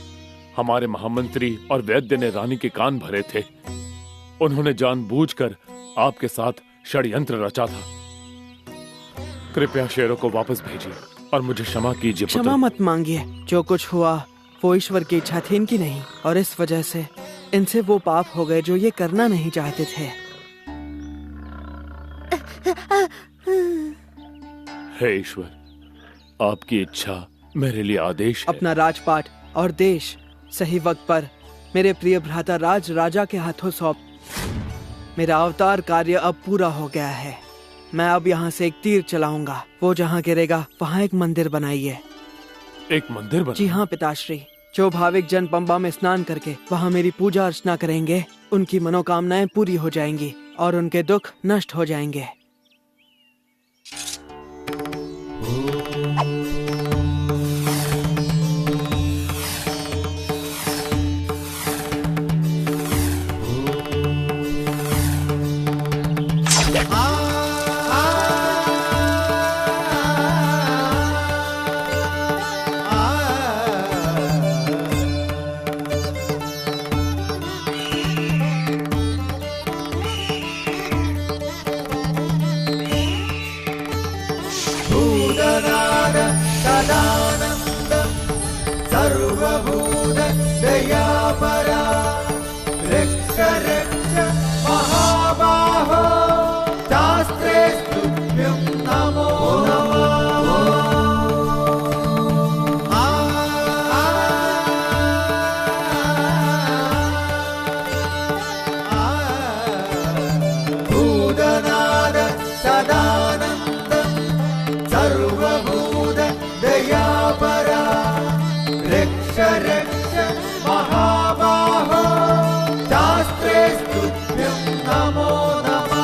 हमारे महामंत्री और वैद्य ने रानी के कान भरे थे। उन्होंने जानबूझकर आपके साथ षड्यंत्र रचा था। कृपया शेरों को वापस भेजिए और मुझे क्षमा कीजिए। क्षमा मत मांगिए। जो कुछ हुआ वो ईश्वर की इच्छा थी, इनकी नहीं, और इस वजह से इनसे वो पाप हो गए जो ये करना नहीं चाहते थे। हे ईश्वर, आपकी इच्छा मेरे लिए आदेश है। अपना राजपाट और देश सही वक्त पर मेरे प्रिय भ्राता राज राजा के हाथों सौंप। मेरा अवतार कार्य अब पूरा हो गया है। मैं अब यहाँ से एक तीर चलाऊंगा। वो जहाँ गिरेगा वहाँ एक मंदिर बनाइए। एक मंदिर बना? जी हाँ पिताश्री। जो भाविक जन पंबा में स्नान करके वहाँ मेरी पूजा अर्चना करेंगे, उनकी मनोकामनाएं पूरी हो जाएंगी और उनके दुख नष्ट हो जाएंगे। सर्वभूत दयापरा रक्ष रक्ष महाबाहो शास्त्रे स्तुभ्यं नमो भूतनाद सदानन्दं सर्वभूत दयापरा रक्ष रक्ष महाबाहो शास्त्रे स्तुभ्यं नमो नमः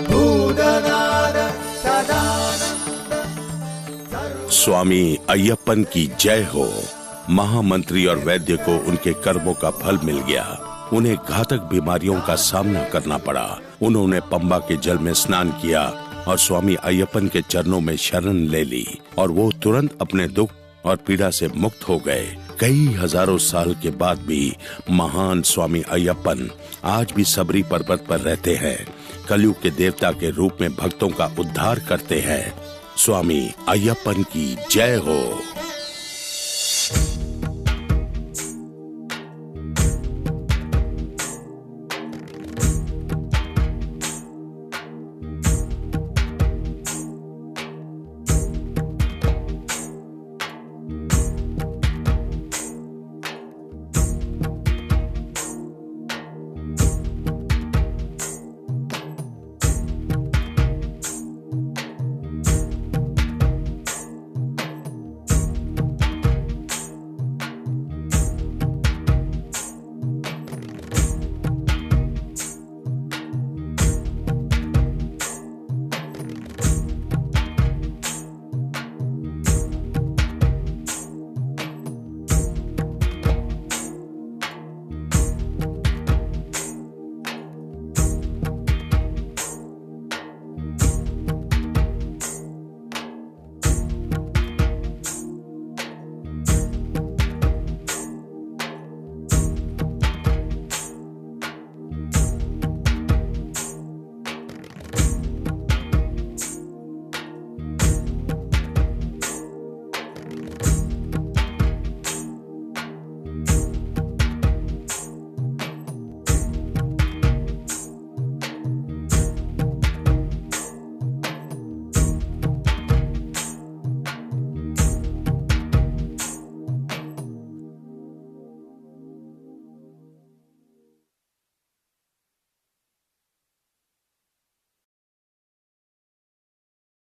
भूतनाद सदानन्दं। स्वामी अय्यप्पन की जय हो। महामंत्री और वैद्य को उनके कर्मों का फल मिल गया। उन्हें घातक बीमारियों का सामना करना पड़ा। उन्होंने पंबा के जल में स्नान किया और स्वामी अय्यप्पन के चरणों में शरण ले ली और वो तुरंत अपने दुख और पीड़ा से मुक्त हो गए। कई हजारों साल के बाद भी महान स्वामी अय्यप्पन आज भी सबरी पर्वत पर रहते हैं। कलयुग के देवता के रूप में भक्तों का उद्धार करते हैं। स्वामी अय्यप्पन की जय हो।